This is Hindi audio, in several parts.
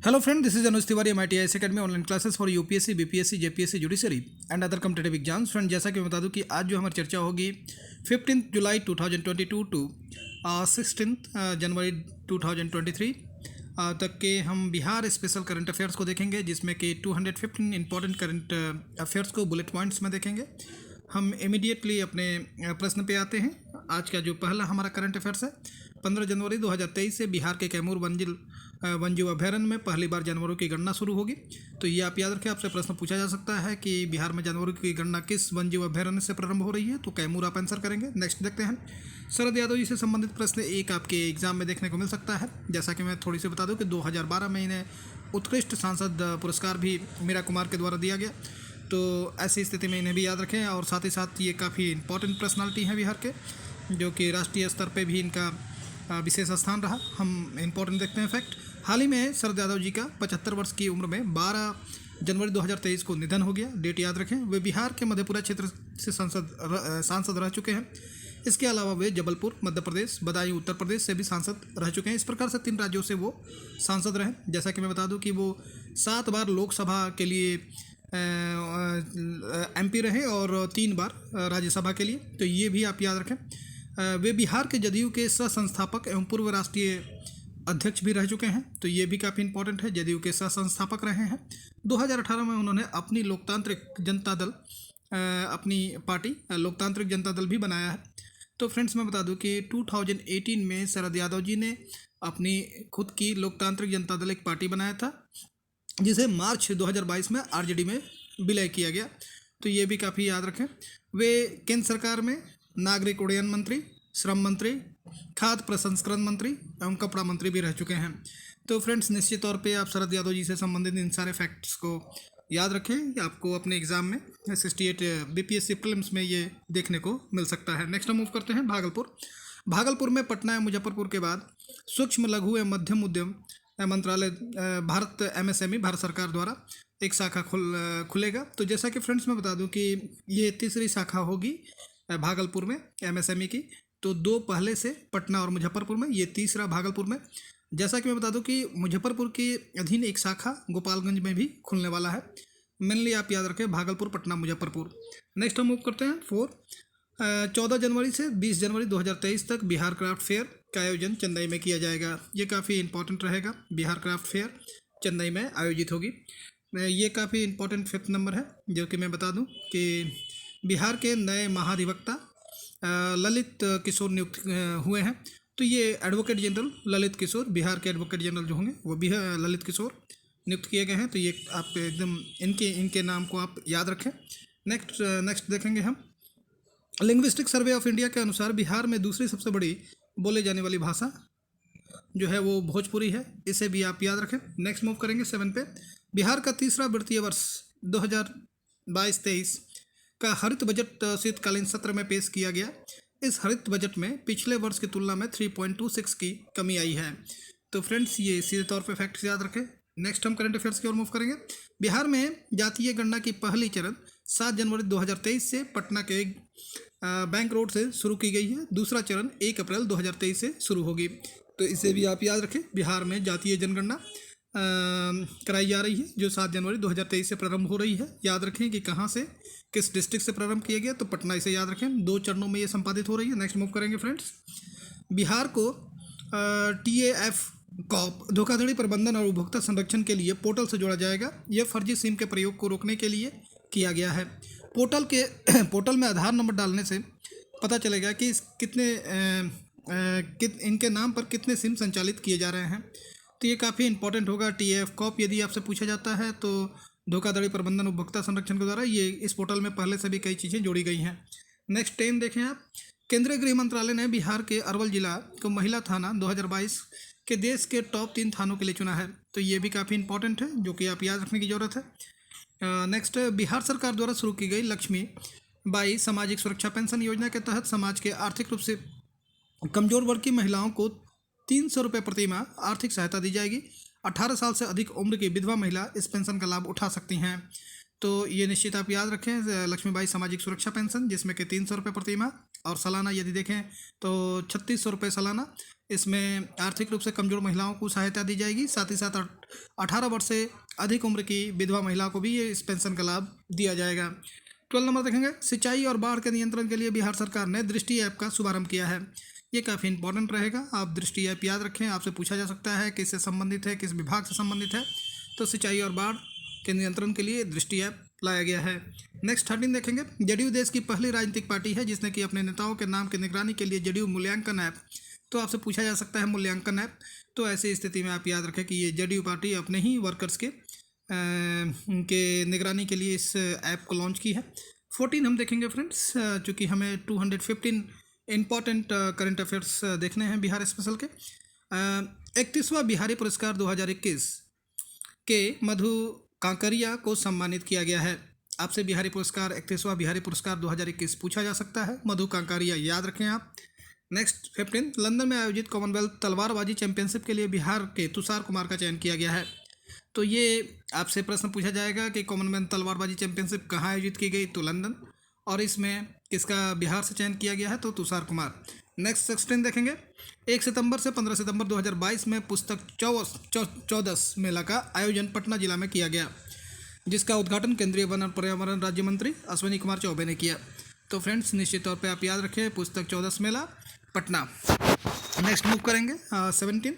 Hello friend, this is Anuj Tiwari, MIT IAS Academy online classes for UPSC, BPSC, JPSC, judiciary and other competitive exams. Friend, जैसा कि मैं बता दूं कि आज जो हमारी चर्चा होगी 15 जुलाई 2022 टू 16 जनवरी 2023 तक के हम बिहार स्पेशल करंट अफेयर्स को देखेंगे, जिसमें कि 215 इंपॉर्टेंट करंट अफेयर्स को बुलेट पॉइंट्स में देखेंगे। हम इमीडिएटली अपने प्रश्न पे आते हैं। आज का जो पहला हमारा करंट अफेयर्स है, 15 जनवरी 2023 से बिहार के कैमूर वन्यजीव अभ्यारण्य में पहली बार जानवरों की गणना शुरू होगी। तो ये आप याद रखें, आपसे प्रश्न पूछा जा सकता है कि बिहार में जानवरों की गणना किस वन्यजीव अभ्यारण्य से प्रारंभ हो रही है, तो कैमूर आप आंसर करेंगे। नेक्स्ट देखते हैं, शरद यादव जी से संबंधित प्रश्न एक आपके एग्जाम में देखने को मिल सकता है। जैसा कि मैं थोड़ी सी बता दूं कि 2012 में इन्हें उत्कृष्ट सांसद पुरस्कार भी मीरा कुमार के द्वारा दिया गया। तो ऐसी स्थिति में इन्हें भी याद रखें। और साथ ही साथ ये काफ़ी इंपॉर्टेंट पर्सनालिटी हैं बिहार के, जो कि राष्ट्रीय स्तर पे भी इनका विशेष स्थान रहा। हम इंपॉर्टेंट देखते हैं फैक्ट। हाल ही में शरद यादव जी का 75 वर्ष की उम्र में 12 जनवरी 2023 को निधन हो गया। डेट याद रखें। वे बिहार के मधेपुरा क्षेत्र से सांसद रह चुके हैं। इसके अलावा वे जबलपुर मध्य प्रदेश, बदायूं उत्तर प्रदेश से भी सांसद रह चुके हैं। इस प्रकार से 3 राज्यों से वो सांसद रहे। जैसा कि मैं बता दूं कि वो 7 बार लोकसभा के लिए MP रहे और 3 बार राज्यसभा के लिए। तो ये भी आप याद रखें। वे बिहार के जदयू के सह संस्थापक एवं पूर्व राष्ट्रीय अध्यक्ष भी रह चुके हैं। तो ये भी काफ़ी इंपॉर्टेंट है, जदयू के सह संस्थापक रहे हैं। 2018 में उन्होंने अपनी लोकतांत्रिक जनता दल अपनी पार्टी लोकतांत्रिक जनता दल भी बनाया है। तो फ्रेंड्स, मैं बता दूं कि 2018 में शरद यादव जी ने अपनी खुद की लोकतांत्रिक जनता दल एक पार्टी बनाया था, जिसे मार्च 2022 में RJD में विलय किया गया। तो ये भी काफ़ी याद रखें। वे केंद्र सरकार में नागरिक उड्डयन मंत्री, श्रम मंत्री, खाद्य प्रसंस्करण मंत्री एवं कपड़ा मंत्री भी रह चुके हैं। तो फ्रेंड्स, निश्चित तौर पे आप शरद यादव जी से संबंधित इन सारे फैक्ट्स को याद रखें। आपको अपने एग्जाम में 68 BPSC प्रीलिम्स में ये देखने को मिल सकता है। नेक्स्ट हम मूव करते हैं भागलपुर में पटना एवं मुजफ्फरपुर के बाद सूक्ष्म लघु एवं मध्यम उद्यम मंत्रालय भारत MSME भारत सरकार द्वारा एक शाखा खुलेगा। तो जैसा कि फ्रेंड्स मैं बता दूं कि ये तीसरी शाखा होगी भागलपुर में MSME की। तो 2 पहले से पटना और मुजफ्फरपुर में, ये तीसरा भागलपुर में। जैसा कि मैं बता दूं कि मुजफ्फरपुर के अधीन एक शाखा गोपालगंज में भी खुलने वाला है। मेनली आप याद रखें भागलपुर, पटना, मुजफ्फरपुर। नेक्स्ट हम मूव करते हैं 14 जनवरी से 20 जनवरी 2023 तक बिहार क्राफ्ट फेयर का आयोजन चेन्नई में किया जाएगा। ये काफ़ी इंपॉर्टेंट रहेगा। बिहार क्राफ्ट फेयर चेन्नई में आयोजित होगी। ये काफ़ी इंपॉर्टेंट 5th नंबर है, जो कि मैं बता दूं कि बिहार के नए महाधिवक्ता ललित किशोर नियुक्त हुए हैं। तो ये एडवोकेट जनरल ललित किशोर, बिहार के एडवोकेट जनरल जो होंगे वो भी ललित किशोर नियुक्त किए गए हैं। तो ये आप एकदम इनके नाम को आप याद रखें। नेक्स्ट देखेंगे हम। लिंग्विस्टिक सर्वे ऑफ इंडिया के अनुसार बिहार में दूसरी सबसे बड़ी बोले जाने वाली भाषा जो है वो भोजपुरी है। इसे भी आप याद रखें। नेक्स्ट मूव करेंगे 7 पे। बिहार का तीसरा वित्तीय वर्ष 2022-23 का हरित बजट शीतकालीन सत्र में पेश किया गया। इस हरित बजट में पिछले वर्ष की तुलना में 3.26 की कमी आई है। तो फ्रेंड्स, ये सीधे तौर पे फैक्ट्स याद रखें। नेक्स्ट हम करंट अफेयर्स की ओर मूव करेंगे। बिहार में जातीय गणना की पहली चरण 7 जनवरी 2023 से पटना के बैंक रोड से शुरू की गई है। दूसरा चरण 1 अप्रैल 2023 से शुरू होगी। तो इसे भी आप याद रखें। बिहार में जातीय जनगणना कराई जा रही है, जो 7 जनवरी 2023 से प्रारंभ हो रही है। याद रखें कि कहाँ से, किस डिस्ट्रिक्ट से प्रारंभ किया गया, तो पटना। इसे याद रखें। 2 चरणों में ये संपादित हो रही है। नेक्स्ट मूव करेंगे फ्रेंड्स। बिहार को TAF कॉप धोखाधड़ी प्रबंधन और उपभोक्ता संरक्षण के लिए पोर्टल से जोड़ा जाएगा। यह फर्जी सिम के प्रयोग को रोकने के लिए किया गया है। पोर्टल में आधार नंबर डालने से पता चलेगा कि इनके नाम पर कितने सिम संचालित किए जा रहे हैं। तो ये काफ़ी इंपॉर्टेंट होगा। TAF कॉप यदि आपसे पूछा जाता है तो धोखाधड़ी प्रबंधन उपभोक्ता संरक्षण के द्वारा ये इस पोर्टल में पहले से भी कई चीज़ें जोड़ी गई हैं। नेक्स्ट 10 देखें आप। केंद्रीय गृह मंत्रालय ने बिहार के अरवल जिला को महिला थाना 2022 के देश के टॉप 3 थानों के लिए चुना है। तो ये भी काफ़ी इंपॉर्टेंट है, जो कि आप याद रखने की ज़रूरत है। नेक्स्ट, बिहार सरकार द्वारा शुरू की गई लक्ष्मी बाई सामाजिक सुरक्षा पेंशन योजना के तहत समाज के आर्थिक रूप से कमजोर वर्ग की महिलाओं को 300 रुपये प्रति माह आर्थिक सहायता दी जाएगी। 18 साल से अधिक उम्र की विधवा महिला इस पेंशन का लाभ उठा सकती हैं। तो ये निश्चित आप याद रखें। लक्ष्मीबाई सामाजिक सुरक्षा पेंशन, जिसमें कि 300 रुपये प्रति माह और सालाना यदि देखें तो 3600 रुपये सालाना। इसमें आर्थिक रूप से कमजोर महिलाओं को सहायता दी जाएगी। साथ ही साथ 18 वर्ष से अधिक उम्र की विधवा महिला को भी ये इस पेंशन का लाभ दिया जाएगा। 12 नंबर देखेंगे, सिंचाई और बाढ़ के नियंत्रण के लिए बिहार सरकार ने दृष्टि ऐप का शुभारंभ किया है। ये काफ़ी इंपॉर्टेंट रहेगा, आप दृष्टि ऐप याद रखें। आपसे पूछा जा सकता है किससे संबंधित है, किस विभाग से संबंधित है। तो सिंचाई और बाढ़ के नियंत्रण के लिए दृष्टि ऐप लाया गया है। नेक्स्ट 13 देखेंगे, जदयू देश की पहली राजनीतिक पार्टी है जिसने कि अपने नेताओं के नाम की निगरानी के लिए जदयू मूल्यांकन ऐप, तो आपसे पूछा जा सकता है मूल्यांकन ऐप, तो ऐसी स्थिति में आप याद रखें कि ये जदयू पार्टी अपने ही वर्कर्स के निगरानी के लिए इस ऐप को लॉन्च की है। 14 हम देखेंगे फ्रेंड्स, चूँकि हमें 215 इम्पॉर्टेंट करंट अफेयर्स देखने हैं बिहार स्पेशल के। 31वां बिहारी पुरस्कार 2021 के मधु कांकरिया को सम्मानित किया गया है। आपसे बिहारी पुरस्कार 31वां बिहारी पुरस्कार 2021 पूछा जा सकता है, मधु कांकरिया याद रखें आप। नेक्स्ट 15, लंदन में आयोजित कॉमनवेल्थ तलवारबाजी चैंपियनशिप के लिए बिहार के तुषार कुमार का चयन किया गया है। तो ये आपसे प्रश्न पूछा जाएगा कि कॉमनवेल्थ तलवारबाजी चैंपियनशिप कहाँ आयोजित की गई, तो लंदन, और इसमें किसका बिहार से चयन किया गया है, तो तुषार कुमार। नेक्स्ट 16 देखेंगे, 1 सितंबर से 15 सितंबर 2022 में पुस्तक चौदस मेला का आयोजन पटना जिला में किया गया, जिसका उद्घाटन केंद्रीय वन और पर्यावरण राज्य मंत्री अश्विनी कुमार चौबे ने किया। तो फ्रेंड्स निश्चित तौर पे आप याद रखें पुस्तक चौदस मेला पटना। नेक्स्ट मूव करेंगे 17,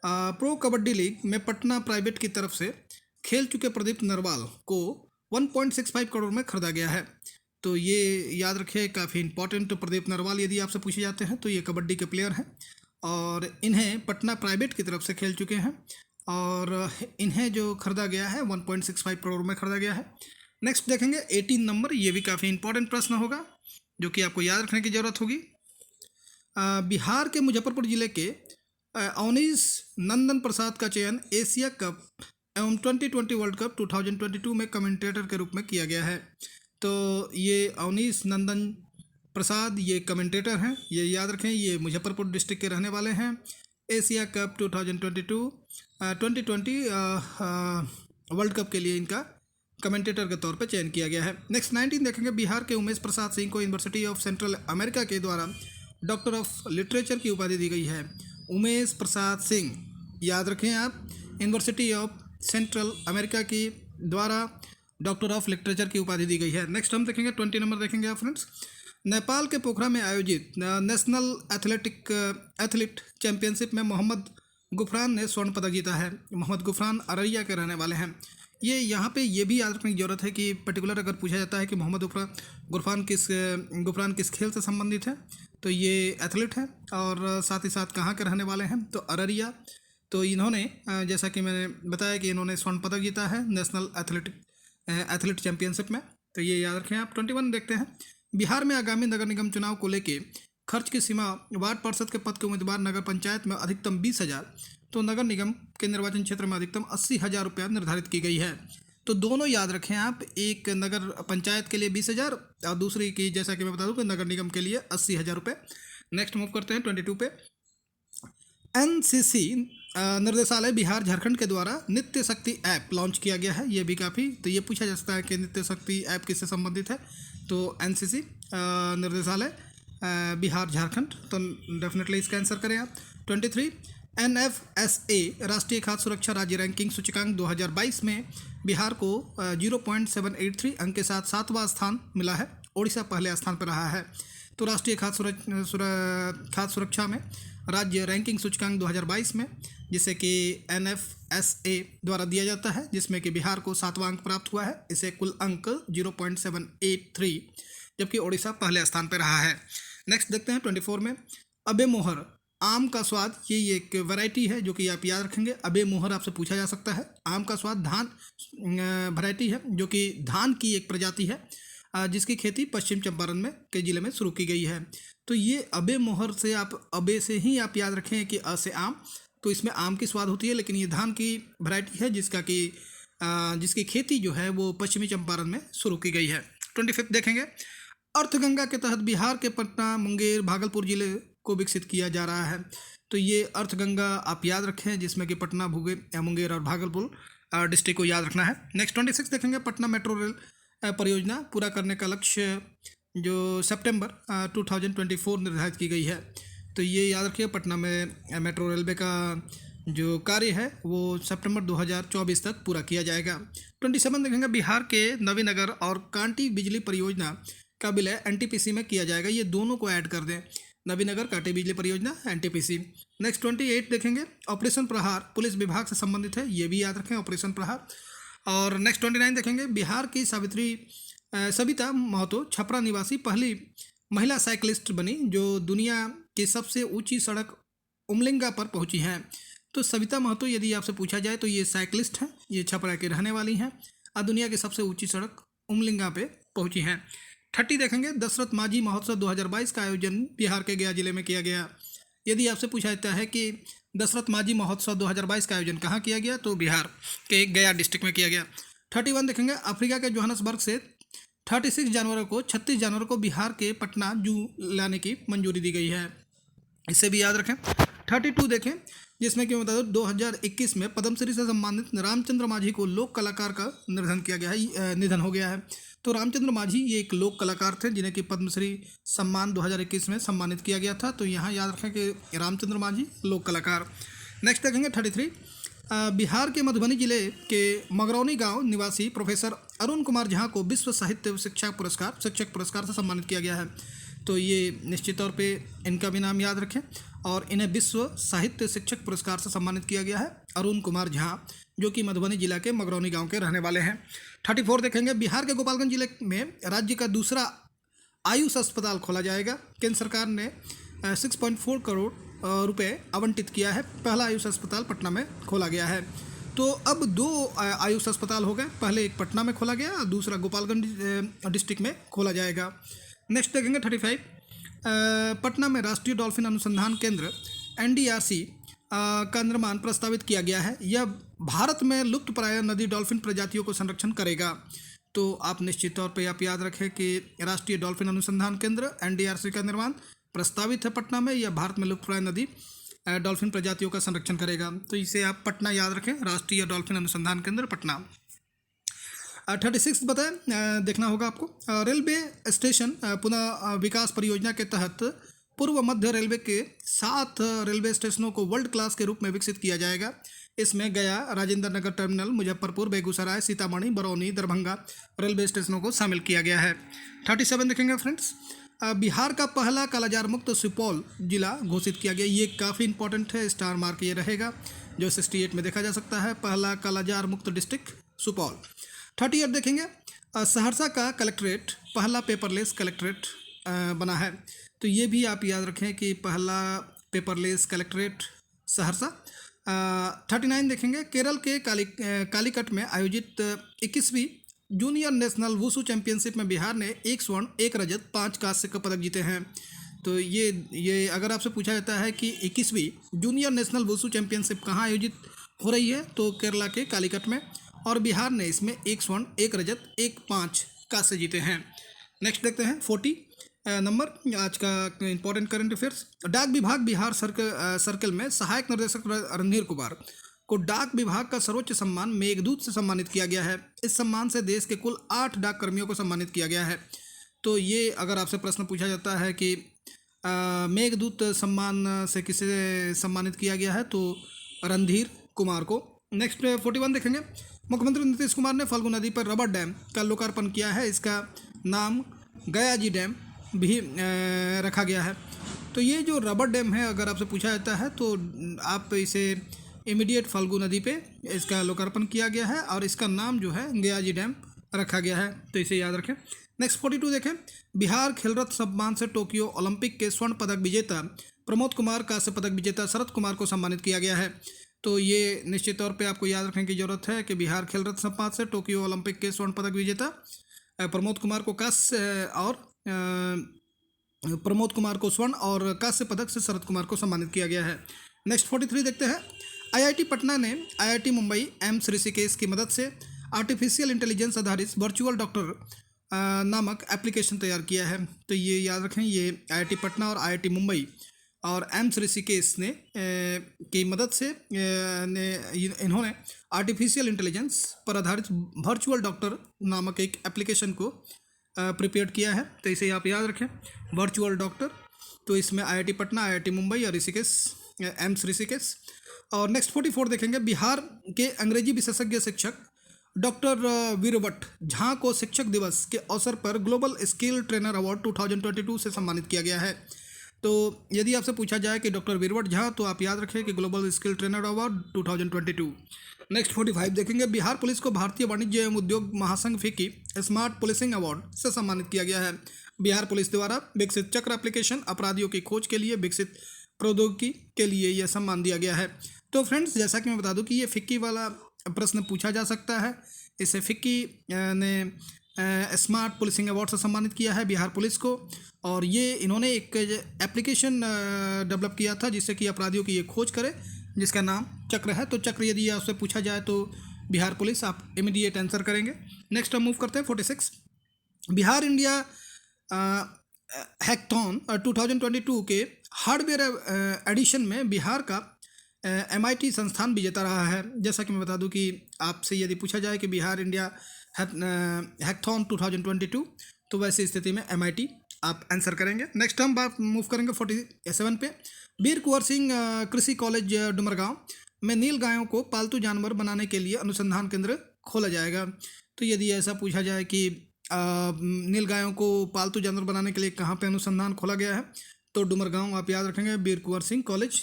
प्रो कबड्डी लीग में पटना प्राइवेट की तरफ से खेल चुके प्रदीप नरवाल को 1.65 करोड़ में खरीदा गया है। तो ये याद रखें, काफ़ी इंपॉर्टेंट। प्रदीप नरवाल यदि आपसे पूछे जाते हैं तो ये कबड्डी के प्लेयर हैं और इन्हें पटना प्राइवेट की तरफ से खेल चुके हैं और इन्हें जो खरीदा गया है 1.65 करोड़ में खरीदा गया है। नेक्स्ट देखेंगे 18 नंबर, ये भी काफ़ी इंपॉर्टेंट प्रश्न होगा जो कि आपको याद रखने की ज़रूरत होगी। बिहार के मुजफ्फरपुर जिले के अवनीश नंदन प्रसाद का चयन एशिया कप एवं 2020 वर्ल्ड कप 2022 में कमेंटेटर के रूप में किया गया है। तो ये अवनीश नंदन प्रसाद ये कमेंटेटर हैं, ये याद रखें, ये मुजफ्फरपुर डिस्ट्रिक्ट के रहने वाले हैं। एशिया कप 2020 वर्ल्ड कप के लिए इनका कमेंटेटर के तौर पे चयन किया गया है। नेक्स्ट 19 देखेंगे, बिहार के उमेश प्रसाद सिंह को यूनिवर्सिटी ऑफ सेंट्रल अमेरिका के द्वारा डॉक्टर ऑफ लिटरेचर की उपाधि दी गई है। उमेश प्रसाद सिंह याद रखें आप, यूनिवर्सिटी ऑफ सेंट्रल अमेरिका की द्वारा डॉक्टर ऑफ लिटरेचर की उपाधि दी गई है। नेक्स्ट हम देखेंगे 20 नंबर देखेंगे आप फ्रेंड्स, नेपाल के पोखरा में आयोजित नेशनल एथलीट चैंपियनशिप में मोहम्मद गुफरान ने स्वर्ण पदक जीता है। मोहम्मद गुफरान अररिया के रहने वाले हैं। ये यहाँ पे ये भी याद रखने की ज़रूरत है कि पर्टिकुलर अगर पूछा जाता है कि मोहम्मद गुफरान किस खेल से संबंधित है, तो ये एथलीट हैं और साथ ही साथ कहाँ के रहने वाले हैं, तो अररिया। तो इन्होंने जैसा कि मैंने बताया कि इन्होंने स्वर्ण पदक जीता है नेशनल एथलीट चैंपियनशिप में, तो ये याद रखें आप। 21 देखते हैं, बिहार में आगामी नगर निगम चुनाव को लेके खर्च की सीमा वार्ड पार्षद के पद के उम्मीदवार नगर पंचायत में अधिकतम 20,000, तो नगर निगम के निर्वाचन क्षेत्र में अधिकतम 80,000 रुपया निर्धारित की गई है। तो दोनों याद रखें आप, एक नगर पंचायत के लिए 20,000 और दूसरी की जैसा कि मैं बता दूं कि नगर निगम के लिए 80,000 रुपये। नेक्स्ट मूव करते हैं 22 पे। एनसीसी निर्देशालय बिहार झारखंड के द्वारा नित्य शक्ति ऐप लॉन्च किया गया है। ये भी काफ़ी, तो ये पूछा जा सकता है कि नित्य शक्ति ऐप किससे संबंधित है, तो एनसीसी निर्देशालय बिहार झारखंड, तो डेफिनेटली इसका आंसर करें आप। 23, एनएफएसए राष्ट्रीय खाद्य सुरक्षा राज्य रैंकिंग सूचकांक 2022 में बिहार को 0.783 अंक के साथ 7वां स्थान मिला है। ओडिशा पहले स्थान पर रहा है। तो राष्ट्रीय खाद्य सुरक्षा में राज्य रैंकिंग सूचकांक 2022 में, जिसे कि एनएफएसए द्वारा दिया जाता है, जिसमें कि बिहार को 7वां अंक प्राप्त हुआ है। इसे कुल अंक 0.783, जबकि ओडिशा पहले स्थान पर रहा है। नेक्स्ट देखते हैं 24 में, अबे मोहर आम का स्वाद, ये एक वैरायटी है जो कि आप याद रखेंगे। अबे मोहर आपसे पूछा जा सकता है। आम का स्वाद धान वैरायटी है जो कि धान की एक प्रजाति है जिसकी खेती पश्चिम चंपारण में के जिले में शुरू की गई है। तो ये अबे मोहर से आप अबे से ही आप याद रखें कि अ से आम, तो इसमें आम की स्वाद होती है, लेकिन ये धान की वैरायटी है जिसकी खेती जो है वो पश्चिमी चंपारण में शुरू की गई है। 25 देखेंगे, अर्थगंगा के तहत बिहार के पटना, मुंगेर, भागलपुर जिले को विकसित किया जा रहा है। तो ये अर्थगंगा आप याद रखें, जिसमें कि पटना, मुंगेर और भागलपुर डिस्ट्रिक्ट को याद रखना है। नेक्स्ट 26 देखेंगे, पटना मेट्रो रेल परियोजना पूरा करने का लक्ष्य जो सितंबर 2024 निर्धारित की गई है। तो ये याद रखिए, पटना में मेट्रो रेलवे का जो कार्य है वो सितंबर 2024 तक पूरा किया जाएगा। 27 देखेंगे, बिहार के नवीनगर और कांटी बिजली परियोजना का विलय एनटीपीसी में किया जाएगा। ये दोनों को ऐड कर दें, नवीनगर कांटी बिजली परियोजना एनटीपीसी। नेक्स्ट 28 देखेंगे, ऑपरेशन प्रहार पुलिस विभाग से संबंधित है, ये भी याद रखें, ऑपरेशन प्रहार। और नेक्स्ट 29 देखेंगे, बिहार की सविता महतो छपरा निवासी पहली महिला साइकिलिस्ट बनी जो दुनिया की सबसे ऊंची सड़क उमलिंगा पर पहुंची हैं। तो सविता महतो यदि आपसे पूछा जाए तो ये साइकिलिस्ट हैं, ये छपरा के रहने वाली हैं और दुनिया की सबसे ऊंची सड़क उमलिंगा पे पहुंची हैं। 30 देखेंगे, दशरथ माझी महोत्सव 2022 का आयोजन बिहार के गया जिले में किया गया। यदि आपसे पूछा जाता है कि दशरथ माझी महोत्सव 2022 का आयोजन कहाँ किया गया, तो बिहार के गया डिस्ट्रिक्ट में किया गया। 31 देखेंगे, अफ्रीका के जोहान्सबर्ग से 36 जानवरों को 36 जानवरों को बिहार के पटना जू लाने की मंजूरी दी गई है, इसे भी याद रखें। 32 देखें, जिसमें कि बता दो 2021 में पद्मश्री से सम्मानित रामचंद्र माझी को लोक कलाकार का निधन हो गया है। तो रामचंद्र माझी ये एक लोक कलाकार थे जिन्हें कि पद्मश्री सम्मान 2021 में सम्मानित किया गया था। तो यहाँ याद रखें कि रामचंद्र माझी लोक कलाकार। नेक्स्ट देखेंगे 33, बिहार के मधुबनी जिले के मगरौनी गांव निवासी प्रोफेसर अरुण कुमार झा को विश्व साहित्य शिक्षक पुरस्कार से सम्मानित किया गया है। तो ये निश्चित तौर पे इनका भी नाम याद रखें और इन्हें विश्व साहित्य शिक्षक पुरस्कार से सम्मानित किया गया है, अरुण कुमार झा, जो कि मधुबनी जिला के मगरौनी गांव के रहने वाले हैं। 34 देखेंगे, बिहार के गोपालगंज जिले में राज्य का दूसरा आयुष अस्पताल खोला जाएगा। केंद्र सरकार ने 6.4 करोड़ रुपए आवंटित किया है। पहला आयुष अस्पताल पटना में खोला गया है। तो अब 2 आयुष अस्पताल हो गए, पहले एक पटना में खोला गया और दूसरा गोपालगंज डिस्ट्रिक्ट में खोला जाएगा। नेक्स्ट देखेंगे 35, पटना में राष्ट्रीय डॉल्फिन अनुसंधान केंद्र NDRC का निर्माण प्रस्तावित किया गया है। यह भारत में लुप्तप्राय नदी डॉल्फिन प्रजातियों को संरक्षण करेगा। तो आप निश्चित तौर पे आप याद रखें कि राष्ट्रीय डॉल्फिन अनुसंधान केंद्र NDRC का निर्माण प्रस्तावित है पटना में, यह भारत में लुप्तप्राय नदी डॉल्फिन प्रजातियों का संरक्षण करेगा। तो इसे आप पटना याद रखें, राष्ट्रीय डॉल्फिन अनुसंधान केंद्र पटना। 36 बताएं, देखना होगा आपको, रेलवे स्टेशन पुनः विकास परियोजना के तहत पूर्व मध्य रेलवे के 7 रेलवे स्टेशनों को वर्ल्ड क्लास के रूप में विकसित किया जाएगा। इसमें गया, राजेंद्र नगर टर्मिनल, मुजफ्फरपुर, बेगूसराय, सीतामढ़ी, बरौनी, दरभंगा रेलवे स्टेशनों को शामिल किया गया है। 37 देखेंगे फ्रेंड्स, बिहार का पहला कालाजार मुक्त सुपौल जिला घोषित किया गया। ये काफ़ी इंपॉर्टेंट है, स्टार मार्क ये रहेगा, जो 68 में देखा जा सकता है, पहला कालाजार मुक्त डिस्ट्रिक्ट सुपौल। 38 देखेंगे, सहरसा का कलेक्ट्रेट पहला पेपरलेस कलेक्ट्रेट बना है। तो ये भी आप याद रखें कि पहला पेपरलेस कलेक्ट्रेट सहरसा। 39 देखेंगे, केरल के कालीकट में आयोजित 21वीं जूनियर नेशनल वुशु चैंपियनशिप में बिहार ने 1 स्वर्ण 1 रजत 5 कांस्य का पदक जीते हैं। तो ये अगर आपसे पूछा जाता है कि 21वीं जूनियर नेशनल वुशु चैंपियनशिप कहाँ आयोजित हो रही है, तो केरला के कालीकट में, और बिहार ने इसमें 1 स्वर्ण 1 रजत 5 कांस्य जीते हैं। नेक्स्ट देखते हैं 40 नंबर, आज का इंपॉर्टेंट करंट अफेयर्स। डाक विभाग बिहार सर्कल में सहायक निर्देशक रणधीर कुमार को डाक विभाग का सर्वोच्च सम्मान मेघदूत से सम्मानित किया गया है। इस सम्मान से देश के कुल 8 डाक कर्मियों को सम्मानित किया गया है। तो ये अगर आपसे प्रश्न पूछा जाता है कि मेघदूत सम्मान से किसे सम्मानित किया गया है, तो रणधीर कुमार को। नेक्स्ट 41 देखेंगे, मुख्यमंत्री नीतीश कुमार ने फल्गु नदी पर रबर डैम का लोकार्पण किया है। इसका नाम गयाजी डैम भी रखा गया है। तो ये जो रबर डैम है, अगर आपसे पूछा जाता है तो आप इसे इमीडिएट फल्गु नदी पे इसका लोकार्पण किया गया है और इसका नाम जो है गयाजी डैम रखा गया है। तो इसे याद रखें। नेक्स्ट 42 देखें, बिहार खेल रत्न सम्मान से टोक्यो ओलंपिक के स्वर्ण पदक विजेता प्रमोद कुमार, कांस्य पदक विजेता शरद कुमार को सम्मानित किया गया है। तो ये निश्चित तौर पे आपको याद रखने की जरूरत है कि बिहार खेल रत्न सम्मान से टोक्यो ओलंपिक के स्वर्ण पदक विजेता प्रमोद कुमार को कांस्य और प्रमोद कुमार को स्वर्ण और कांस्य पदक से शरद कुमार को सम्मानित किया गया है। नेक्स्ट 43 देखते हैं, IIT पटना ने IIT मुंबई एम्स ऋषिकेश की मदद से आर्टिफिशियल इंटेलिजेंस आधारित वर्चुअल डॉक्टर नामक एप्लीकेशन तैयार किया है। तो ये याद रखें, ये IIT पटना और IIT मुंबई और एम्स ऋषिकेश ने की मदद से इन्होंने आर्टिफिशियल इंटेलिजेंस पर आधारित वर्चुअल डॉक्टर नामक एक एप्लीकेशन को प्रिपेयर किया है। तो इसे आप याद रखें, वर्चुअल डॉक्टर तो इसमें IIT पटना, IIT मुंबई और ऋषिकेश, एम्स ऋषिकेश। और नेक्स्ट 44 देखेंगे, बिहार के अंग्रेजी विशेषज्ञ शिक्षक डॉक्टर वीरभट्ट झा को शिक्षक दिवस के अवसर पर ग्लोबल स्किल ट्रेनर अवार्ड 2022 से सम्मानित किया गया है। तो यदि आपसे पूछा जाए कि डॉक्टर वीरभट्ट झा, तो आप याद रखें कि global skill trainer award 2022। Next 45 देखेंगे, बिहार पुलिस को भारतीय वाणिज्य एवं उद्योग महासंघ फिक्की स्मार्ट पुलिसिंग अवार्ड से सम्मानित किया गया है। बिहार पुलिस द्वारा विकसित चक्र एप्लीकेशन अपराधियों की खोज के लिए विकसित प्रौद्योगिकी के लिए यह सम्मान दिया गया है। तो फ्रेंड्स, जैसा कि मैं बता दूं कि ये फिक्की वाला प्रश्न पूछा जा सकता है। इसे फिक्की ने स्मार्ट पुलिसिंग अवार्ड से सम्मानित किया है बिहार पुलिस को, और ये इन्होंने एक एप्लीकेशन डेवलप किया था जिससे कि अपराधियों की ये खोज करे, जिसका नाम चक्र है। तो चक्र यदि आपसे पूछा जाए तो बिहार पुलिस आप इमीडिएट आंसर करेंगे। नेक्स्ट हम मूव करते हैं 46। बिहार इंडिया हैकथॉन 2022 के हार्डवेयर एडिशन में बिहार का MIT संस्थान विजेता रहा है। जैसा कि मैं बता दूं कि आपसे यदि पूछा जाए कि बिहार इंडिया हैकथॉन 2022, तो वैसी स्थिति में MIT आप आंसर करेंगे। नेक्स्ट हम बात मूव करेंगे 47 पे। वीर कुंवर सिंह कृषि कॉलेज डुमरगांव में नील गायों को पालतू जानवर बनाने के लिए अनुसंधान केंद्र खोला जाएगा। तो यदि ऐसा पूछा जाए कि नील गायों को पालतू जानवर बनाने के लिए कहाँ पे अनुसंधान खोला गया है, तो डुमरगांव आप याद रखेंगे, वीर कुंवर सिंह कॉलेज।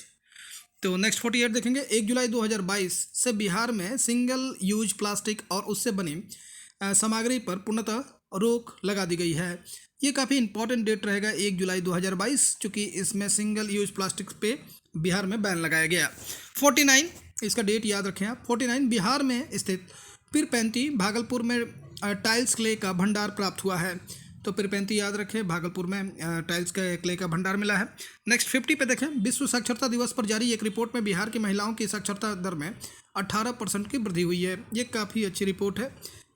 तो नेक्स्ट 48 देखेंगे, 1 जुलाई 2022 से बिहार में सिंगल यूज प्लास्टिक और उससे बनी सामग्री पर पूर्णतः रोक लगा दी गई है। ये काफ़ी इंपॉर्टेंट डेट रहेगा 1 जुलाई 2022, चूँकि इसमें सिंगल यूज प्लास्टिक पे बिहार में बैन लगाया गया। 49 इसका डेट याद रखें आप। 49 बिहार में स्थित पीरपैंती भागलपुर में टाइल्स क्ले का भंडार प्राप्त हुआ है। तो पीरपैंती याद रखें, भागलपुर में टाइल्स का क्ले का भंडार मिला है। नेक्स्ट 50 पे देखें, विश्व साक्षरता दिवस पर जारी एक रिपोर्ट में बिहार की महिलाओं की साक्षरता दर में 18% की वृद्धि हुई है। ये काफ़ी अच्छी रिपोर्ट है,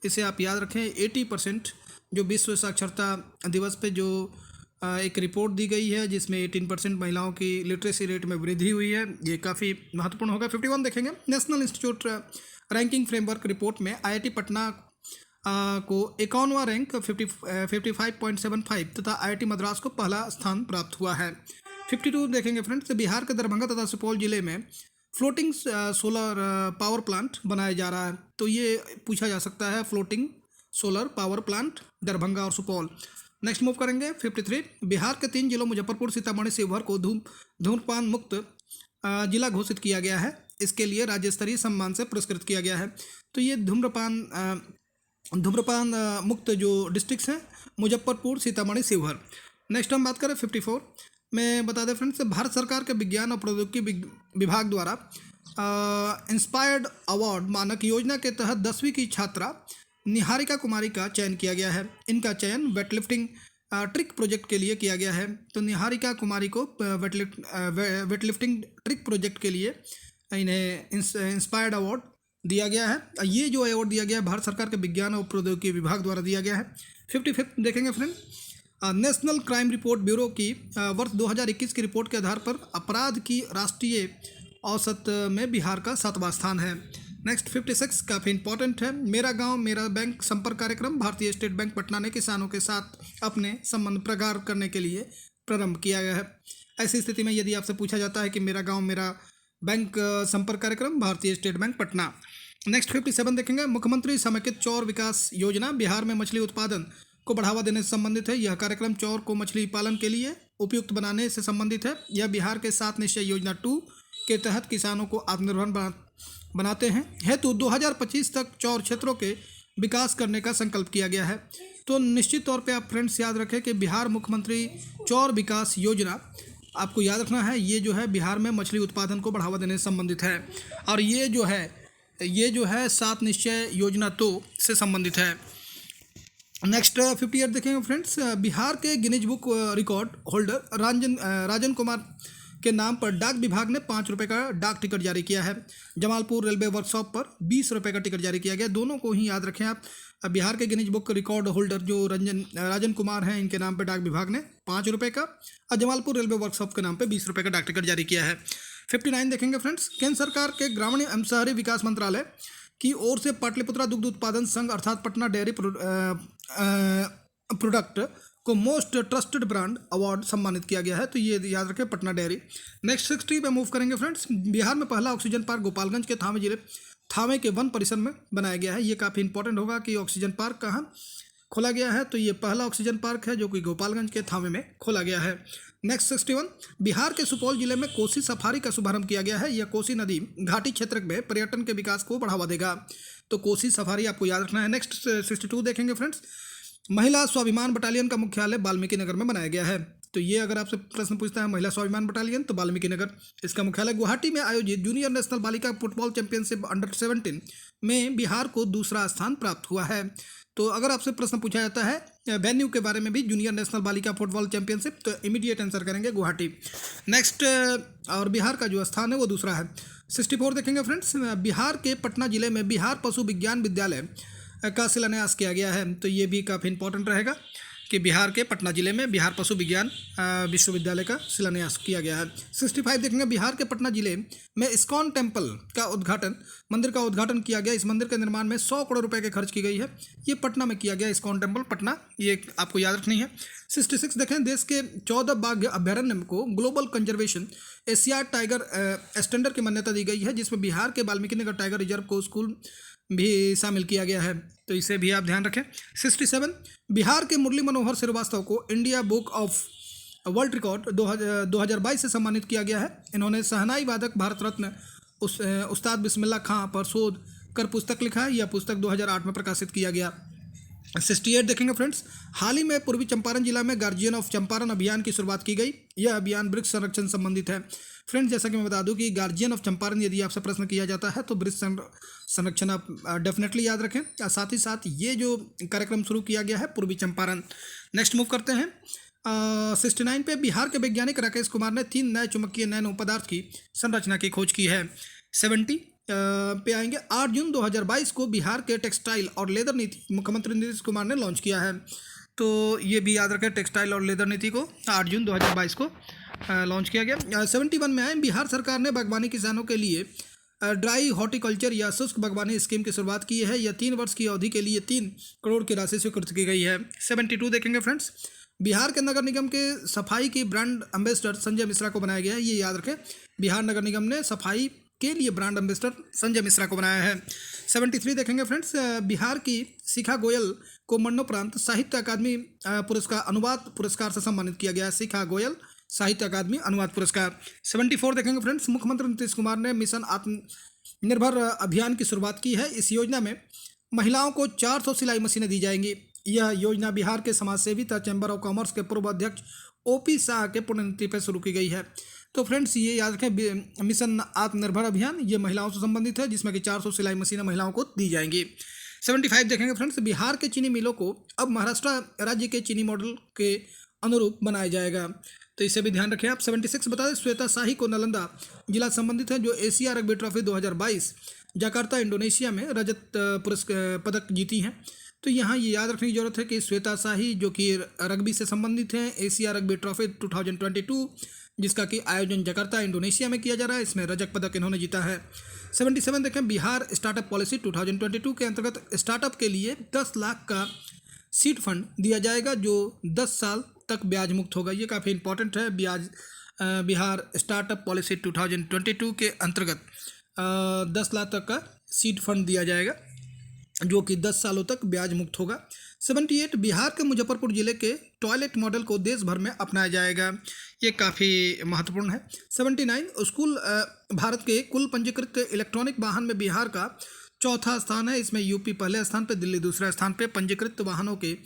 इसे आप याद रखें। 80% जो विश्व साक्षरता दिवस पे जो एक रिपोर्ट दी गई है जिसमें 18% महिलाओं की लिटरेसी रेट में वृद्धि हुई है, ये काफ़ी महत्वपूर्ण होगा। 51 देखेंगे, national institute ranking framework report में IIT पटना को 51वां रैंक 55.75 तथा IIT मद्रास को पहला स्थान प्राप्त हुआ है। 52 देखेंगे फ्रेंड्स, बिहार के दरभंगा तथा सुपौल जिले में फ्लोटिंग सोलर पावर प्लांट बनाया जा रहा है। तो ये पूछा जा सकता है, floating solar power plant Darbhanga और सुपौल। नेक्स्ट मूव करेंगे 53, बिहार के 3 जिलों मुजफ्फरपुर, सीतामढ़ी, शिवहर को धूम्रपान मुक्त जिला घोषित किया गया है। इसके लिए राज्य स्तरीय सम्मान से पुरस्कृत किया गया है। तो ये धूम्रपान मुक्त जो डिस्ट्रिक्ट्स हैं, मुजफ्फरपुर, सीतामढ़ी, शिवहर। नेक्स्ट हम बात करें 54 में, बता दें फ्रेंड्स, भारत सरकार के विज्ञान और प्रौद्योगिकी विभाग द्वारा इंस्पायर्ड अवार्ड मानक योजना के तहत 10वीं की छात्रा निहारिका कुमारी का चयन किया गया है। इनका चयन वेटलिफ्टिंग ट्रिक प्रोजेक्ट के लिए किया गया है। तो निहारिका कुमारी को वेटलिफ्टिंग ट्रिक प्रोजेक्ट के लिए इन्हें इंस्पायर्ड अवार्ड दिया गया है। ये जो अवार्ड दिया गया है भारत सरकार के विज्ञान और प्रौद्योगिकी विभाग द्वारा दिया गया है। 55 देखेंगे friend, national crime report bureau की वर्ष 2021 की रिपोर्ट के आधार पर अपराध की राष्ट्रीय औसत में बिहार का 7वां स्थान है। नेक्स्ट 56 काफ़ी इंपॉर्टेंट है, मेरा गांव मेरा बैंक संपर्क कार्यक्रम भारतीय स्टेट बैंक पटना ने किसानों के साथ अपने संबंध प्रगाढ़ करने के लिए प्रारंभ किया गया है। ऐसी स्थिति में यदि आपसे पूछा जाता है कि मेरा गांव मेरा बैंक संपर्क कार्यक्रम भारतीय स्टेट बैंक पटना। नेक्स्ट 57 देखेंगे, मुख्यमंत्री समेकित चौर विकास योजना बिहार में मछली उत्पादन को बढ़ावा देने से संबंधित है। यह कार्यक्रम चौर को मछली पालन के लिए उपयुक्त बनाने से संबंधित है। यह बिहार के 7 निश्चय योजना 2 के तहत किसानों को आत्मनिर्भर बनाते हैं हेतु 2025 तक चौर क्षेत्रों के विकास करने का संकल्प किया गया है। तो निश्चित तौर पे आप फ्रेंड्स याद रखें कि बिहार मुख्यमंत्री चौर विकास योजना आपको याद रखना है, ये जो है बिहार में मछली उत्पादन को बढ़ावा देने से संबंधित है, और ये जो है 7 निश्चय योजना 2 से संबंधित है। नेक्स्ट 58 देखेंगे फ्रेंड्स, बिहार के Guinness book record holder Rajan Kumar के नाम पर डाक विभाग ने 5 रुपये का डाक टिकट जारी किया है। जमालपुर रेलवे वर्कशॉप पर 20 रुपये का टिकट जारी किया गया। दोनों को ही याद रखें आप। बिहार के गिनीज बुक रिकॉर्ड होल्डर जो राजन कुमार हैं, इनके नाम पर डाक विभाग ने 5 रुपये का, और जमालपुर रेलवे वर्कशॉप के नाम पर 20 रुपये का डाक टिकट जारी किया है। 59 देखेंगे फ्रेंड्स, केंद्र सरकार के ग्रामीण एवं शहरी विकास मंत्रालय की ओर से पाटलिपुत्रा दुग्ध उत्पादन संघ अर्थात पटना डेयरी प्रोडक्ट को मोस्ट ट्रस्टेड ब्रांड अवार्ड सम्मानित किया गया है। तो ये याद रखें, पटना डेयरी। नेक्स्ट 60 पे मूव करेंगे फ्रेंड्स। बिहार में पहला ऑक्सीजन पार्क गोपालगंज के थावे जिले थावे के वन परिसर में बनाया गया है। ये काफ़ी इंपॉर्टेंट होगा कि ऑक्सीजन पार्क कहाँ खोला गया है। तो ये पहला ऑक्सीजन पार्क है जो कि गोपालगंज के थावे में खोला गया है। नेक्स्ट 61, बिहार के सुपौल जिले में कोसी सफारी का शुभारंभ किया गया है। यह कोसी नदी घाटी क्षेत्र में पर्यटन के विकास को बढ़ावा देगा। तो कोसी सफारी आपको याद रखना है। नेक्स्ट 62 देखेंगे फ्रेंड्स। महिला स्वाभिमान बटालियन का मुख्यालय वाल्मीकि नगर में बनाया गया है। तो ये अगर आपसे प्रश्न पूछता है महिला स्वाभिमान बटालियन, तो वाल्मीकि नगर इसका मुख्यालय। गुवाहाटी में आयोजित जूनियर नेशनल बालिका फुटबॉल चैंपियनशिप अंडर 17 में बिहार को दूसरा स्थान प्राप्त हुआ है। तो अगर आपसे प्रश्न पूछा जाता है वेन्यू के बारे में भी, जूनियर नेशनल बालिका फुटबॉल चैंपियनशिप, तो इमीडिएट आंसर करेंगे गुवाहाटी। नेक्स्ट, और बिहार का जो स्थान है वो दूसरा है। 64 देखेंगे फ्रेंड्स। बिहार के पटना जिले में बिहार पशु विज्ञान विद्यालय का शिलान्यास किया गया है। तो ये भी काफ़ी इंपॉर्टेंट रहेगा कि बिहार के पटना जिले में बिहार पशु विज्ञान विश्वविद्यालय का शिलान्यास किया गया है। 65 देखेंगे। बिहार के पटना जिले में इस्कॉन टेम्पल का उद्घाटन, मंदिर का उद्घाटन किया गया। इस मंदिर के निर्माण में 100 करोड़ रुपए के खर्च की गई है। ये पटना में किया गया, इस्कॉन टेम्पल पटना, ये आपको याद रखनी है। 66 देखें। देश के 14 बाघ अभ्यारण्य को global conservation Asia tiger standard की मान्यता दी गई है, जिसमें बिहार के वाल्मीकि नगर टाइगर रिजर्व को स्कूल भी शामिल किया गया है। तो इसे भी आप ध्यान रखें। 67, बिहार के मुरली मनोहर श्रीवास्तव को India book of world record 2022 से सम्मानित किया गया है। इन्होंने शहनाई वादक भारत रत्न उस्ताद बिस्मिल्लाह खां पर शोध कर पुस्तक लिखा है। यह पुस्तक 2008 में प्रकाशित किया गया। 68 देखेंगे फ्रेंड्स। हाल ही में पूर्वी चंपारण जिला में गार्जियन ऑफ चंपारण अभियान की शुरुआत की गई। यह अभियान वृक्ष संरक्षण संबंधित है। फ्रेंड्स, जैसा कि मैं बता दूं कि गार्जियन ऑफ चंपारण यदि आपसे प्रश्न किया जाता है तो वृक्ष संरक्षण आप डेफिनेटली याद रखें। साथ ही साथ ये जो कार्यक्रम शुरू किया गया है पूर्वी चंपारण। नेक्स्ट मूव करते हैं 69 पे। बिहार के वैज्ञानिक राकेश कुमार ने 3 नए चुंबकीय नैनो पदार्थ की संरचना की खोज की है। 70 पे आएंगे। 8 जून 2022 को बिहार के टेक्सटाइल और लेदर नीति मुख्यमंत्री नीतीश कुमार ने लॉन्च किया है। तो ये भी याद रखें, टेक्सटाइल और लेदर नीति को 8 जून 2022 को लॉन्च किया गया। 71 में आए। बिहार सरकार ने बागवानी किसानों के लिए ड्राई हॉर्टिकल्चर या शुष्क बागवानी स्कीम की शुरुआत की है। यह 3 वर्ष की अवधि के लिए 3 करोड़ की राशि स्वीकृत की गई है। 72 देखेंगे फ्रेंड्स। बिहार के नगर निगम के सफाई की ब्रांड एम्बेसडर संजय मिश्रा को बनाया गया है। ये याद रखें, बिहार नगर निगम ने सफाई के लिए ब्रांड एम्बेसडर संजय मिश्रा को बनाया है। 73 देखेंगे फ्रेंड्स। बिहार की शिखा गोयल को मरणोपरांत साहित्य अकादमी पुरस्कार अनुवाद पुरस्कार से सम्मानित किया गया है। शिखा गोयल साहित्य अकादमी अनुवाद पुरस्कार। 74 देखेंगे फ्रेंड्स। मुख्यमंत्री नीतीश कुमार ने मिशन आत्मनिर्भर अभियान की शुरुआत की है। इस योजना में महिलाओं को 400 सिलाई मशीनें दी जाएंगी। यह योजना बिहार के समाजसेवी तथा चैम्बर ऑफ कॉमर्स के पूर्व अध्यक्ष OP शाह के पुण्यतिथि पर शुरू की गई है। तो फ्रेंड्स, ये याद रखें, मिशन आत्मनिर्भर अभियान ये महिलाओं से संबंधित है, जिसमें कि 400 सिलाई मशीनें महिलाओं को दी जाएंगी। 75 देखेंगे फ्रेंड्स। बिहार के चीनी मिलों को अब महाराष्ट्र राज्य के चीनी मॉडल के अनुरूप बनाया जाएगा। तो इसे भी ध्यान रखें आप। 76 बता दें। श्वेता शाही को नालंदा जिला संबंधित है, जो Asia rugby trophy 2022 Jakarta Indonesia में रजत पदक जीती हैं। तो यहाँ ये याद रखने की जरूरत है कि श्वेता शाही जो कि रग्बी से संबंधित हैं, एशिया रग्बी ट्रॉफी 2022 जिसका कि आयोजन जकार्ता इंडोनेशिया में किया जा रहा है, इसमें रजत पदक इन्होंने जीता है। 77 देखें। बिहार स्टार्टअप पॉलिसी 2022 के अंतर्गत स्टार्टअप के लिए 10 लाख का सीड फंड दिया जाएगा, जो 10 साल तक ब्याज मुक्त होगा। ये काफ़ी इंपॉर्टेंट है। बिहार स्टार्टअप पॉलिसी 2022 के अंतर्गत 10 लाख तक का सीड फंड दिया जाएगा, जो कि 10 सालों तक ब्याज मुक्त होगा। 78 बिहार के मुजफ्फरपुर जिले के टॉयलेट मॉडल को देश भर में अपनाया जाएगा। ये काफ़ी महत्वपूर्ण है। 79 स्कूल भारत के कुल पंजीकृत इलेक्ट्रॉनिक वाहन में बिहार का चौथा स्थान है। इसमें यूपी पहले स्थान पे, दिल्ली दूसरे स्थान पे। पंजीकृत वाहनों के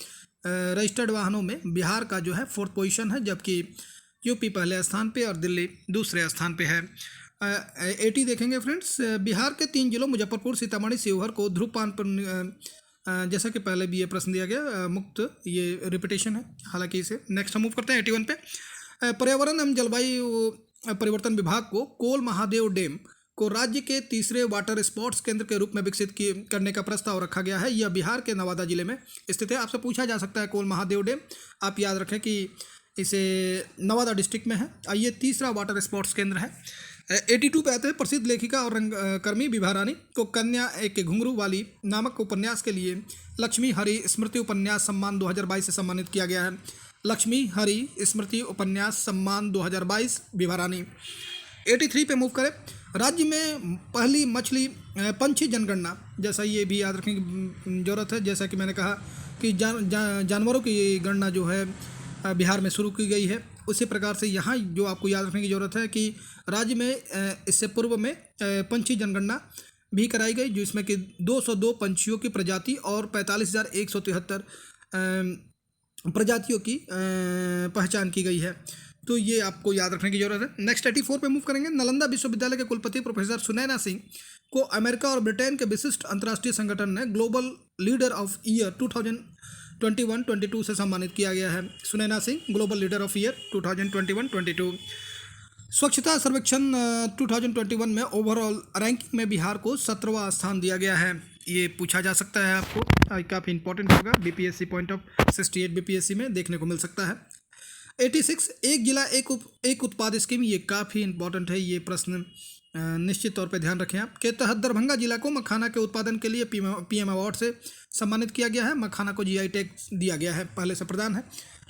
रजिस्टर्ड वाहनों में बिहार का जो है 4th पोजीशन है, जबकि यूपी पहले स्थान पे और दिल्ली दूसरे स्थान पे है। 80 देखेंगे फ्रेंड्स। बिहार के 3 जिलों मुजफ्फरपुर, सीतामढ़ी, शिवहर को धूम्रपान पर, जैसा कि पहले भी ये प्रश्न दिया गया, मुक्त, ये रिपीटेशन है हालांकि इसे। नेक्स्ट हम मूव करते हैं 81 पे। पर्यावरण एवं जलवायु परिवर्तन विभाग को कोल महादेव डैम को राज्य के तीसरे वाटर स्पोर्ट्स केंद्र के रूप में विकसित करने का प्रस्ताव रखा गया है। यह बिहार के नवादा जिले में स्थित है। आपसे पूछा जा सकता है कोल महादेव डैम, आप याद रखें कि इसे नवादा डिस्ट्रिक्ट में है। ये तीसरा वाटर स्पोर्ट्स केंद्र है। 82 पे आते हैं। प्रसिद्ध लेखिका और रंगकर्मी विभा रानी को कन्या एक घुंघरू वाली नामक उपन्यास के लिए लक्ष्मी हरि स्मृति उपन्यास सम्मान 2022 से सम्मानित किया गया है। लक्ष्मी हरि स्मृति उपन्यास सम्मान 2022 विभा रानी। 83 पे मूव करें। राज्य में पहली मछली पंछी जनगणना, जैसा ये भी याद रखने की ज़रूरत है, जैसा कि मैंने कहा कि जानवरों की गणना जो है बिहार में शुरू की गई है, उसी प्रकार से यहाँ जो आपको याद रखने की ज़रूरत है कि राज्य में इससे पूर्व में पंछी जनगणना भी कराई गई, जिसमें कि 202 पंछियों की प्रजाति और 45,173 प्रजातियों की पहचान की गई है। तो ये आपको याद रखने की जरूरत है। नेक्स्ट 84 पे मूव करेंगे। नालंदा विश्वविद्यालय के कुलपति प्रोफेसर सुनैना सिंह को अमेरिका और ब्रिटेन के विशिष्ट अंतर्राष्ट्रीय संगठन ने ग्लोबल लीडर ऑफ ईयर 2021-22 से सम्मानित किया गया है। Sunaina Singh global leader of year 2021-22। स्वच्छता सर्वेक्षण 2021 में ओवरऑल रैंकिंग में बिहार को 17वां स्थान दिया गया है। ये पूछा जा सकता है आपको, काफ़ी इंपॉर्टेंट होगा, बीपीएससी पॉइंट ऑफ 68 बीपीएससी में देखने को मिल सकता है। 86 एक जिला एक उत्पाद स्कीम, ये काफ़ी इंपॉर्टेंट है, ये प्रश्न निश्चित तौर पे ध्यान रखें आप, के तहत दरभंगा जिला को मखाना के उत्पादन के लिए पीएम अवार्ड से सम्मानित किया गया है। मखाना को जीआई टैग दिया गया है, पहले से प्रदान है।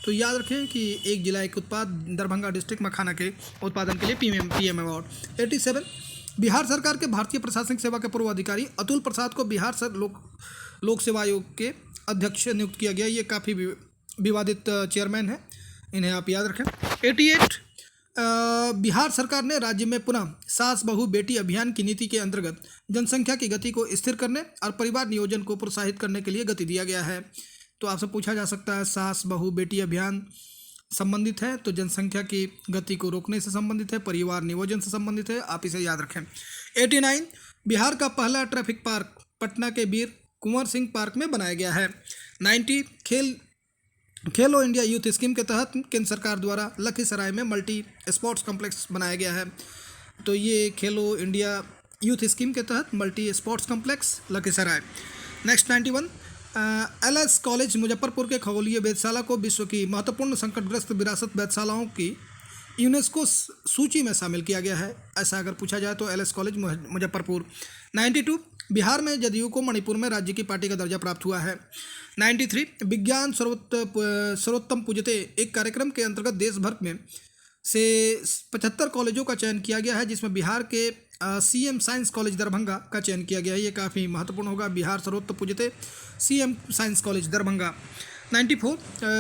तो याद रखें कि एक जिला एक उत्पाद, दरभंगा डिस्ट्रिक्ट मखाना के उत्पादन के लिए पीएम अवार्ड। 87 बिहार सरकार के भारतीय प्रशासनिक सेवा के पूर्व अधिकारी अतुल प्रसाद को बिहार लोक सेवा आयोग के अध्यक्ष नियुक्त किया गया। ये काफ़ी विवादित चेयरमैन है, इन्हें आप याद रखें। 88 बिहार सरकार ने राज्य में पुनः सास बहू बेटी अभियान की नीति के अंतर्गत जनसंख्या की गति को स्थिर करने और परिवार नियोजन को प्रोत्साहित करने के लिए गति दिया गया है। तो आपसे पूछा जा सकता है सास बहू बेटी अभियान संबंधित है तो जनसंख्या की गति को रोकने से संबंधित है, परिवार नियोजन से संबंधित है, आप इसे याद रखें। 89 बिहार का पहला ट्रैफिक पार्क पटना के वीर कुंवर सिंह पार्क में बनाया गया है। 90 खेलो इंडिया यूथ स्कीम के तहत केंद्र सरकार द्वारा लखीसराय में मल्टी स्पोर्ट्स कॉम्प्लेक्स बनाया गया है। तो ये खेलो इंडिया यूथ स्कीम के तहत multi sports complex Lakhisarai. Next 91 LS college Muzaffarpur के खगोलीय वेधशाला को विश्व की महत्वपूर्ण संकटग्रस्त विरासत वेधशालाओं की यूनेस्को सूची में शामिल किया गया है। ऐसा अगर पूछा जाए तो एलएस कॉलेज मुजफ्फरपुर। 92 बिहार में जदयू को मणिपुर में राज्य की पार्टी का दर्जा प्राप्त हुआ है। 93 विज्ञान सर्वोत्तम पूजते एक कार्यक्रम के अंतर्गत देश भर में से 75 कॉलेजों का चयन किया गया है, जिसमें बिहार के सीएम साइंस कॉलेज दरभंगा का चयन किया गया है। ये काफ़ी महत्वपूर्ण होगा, बिहार सर्वोत्तम पूजते सीएम साइंस कॉलेज दरभंगा। 94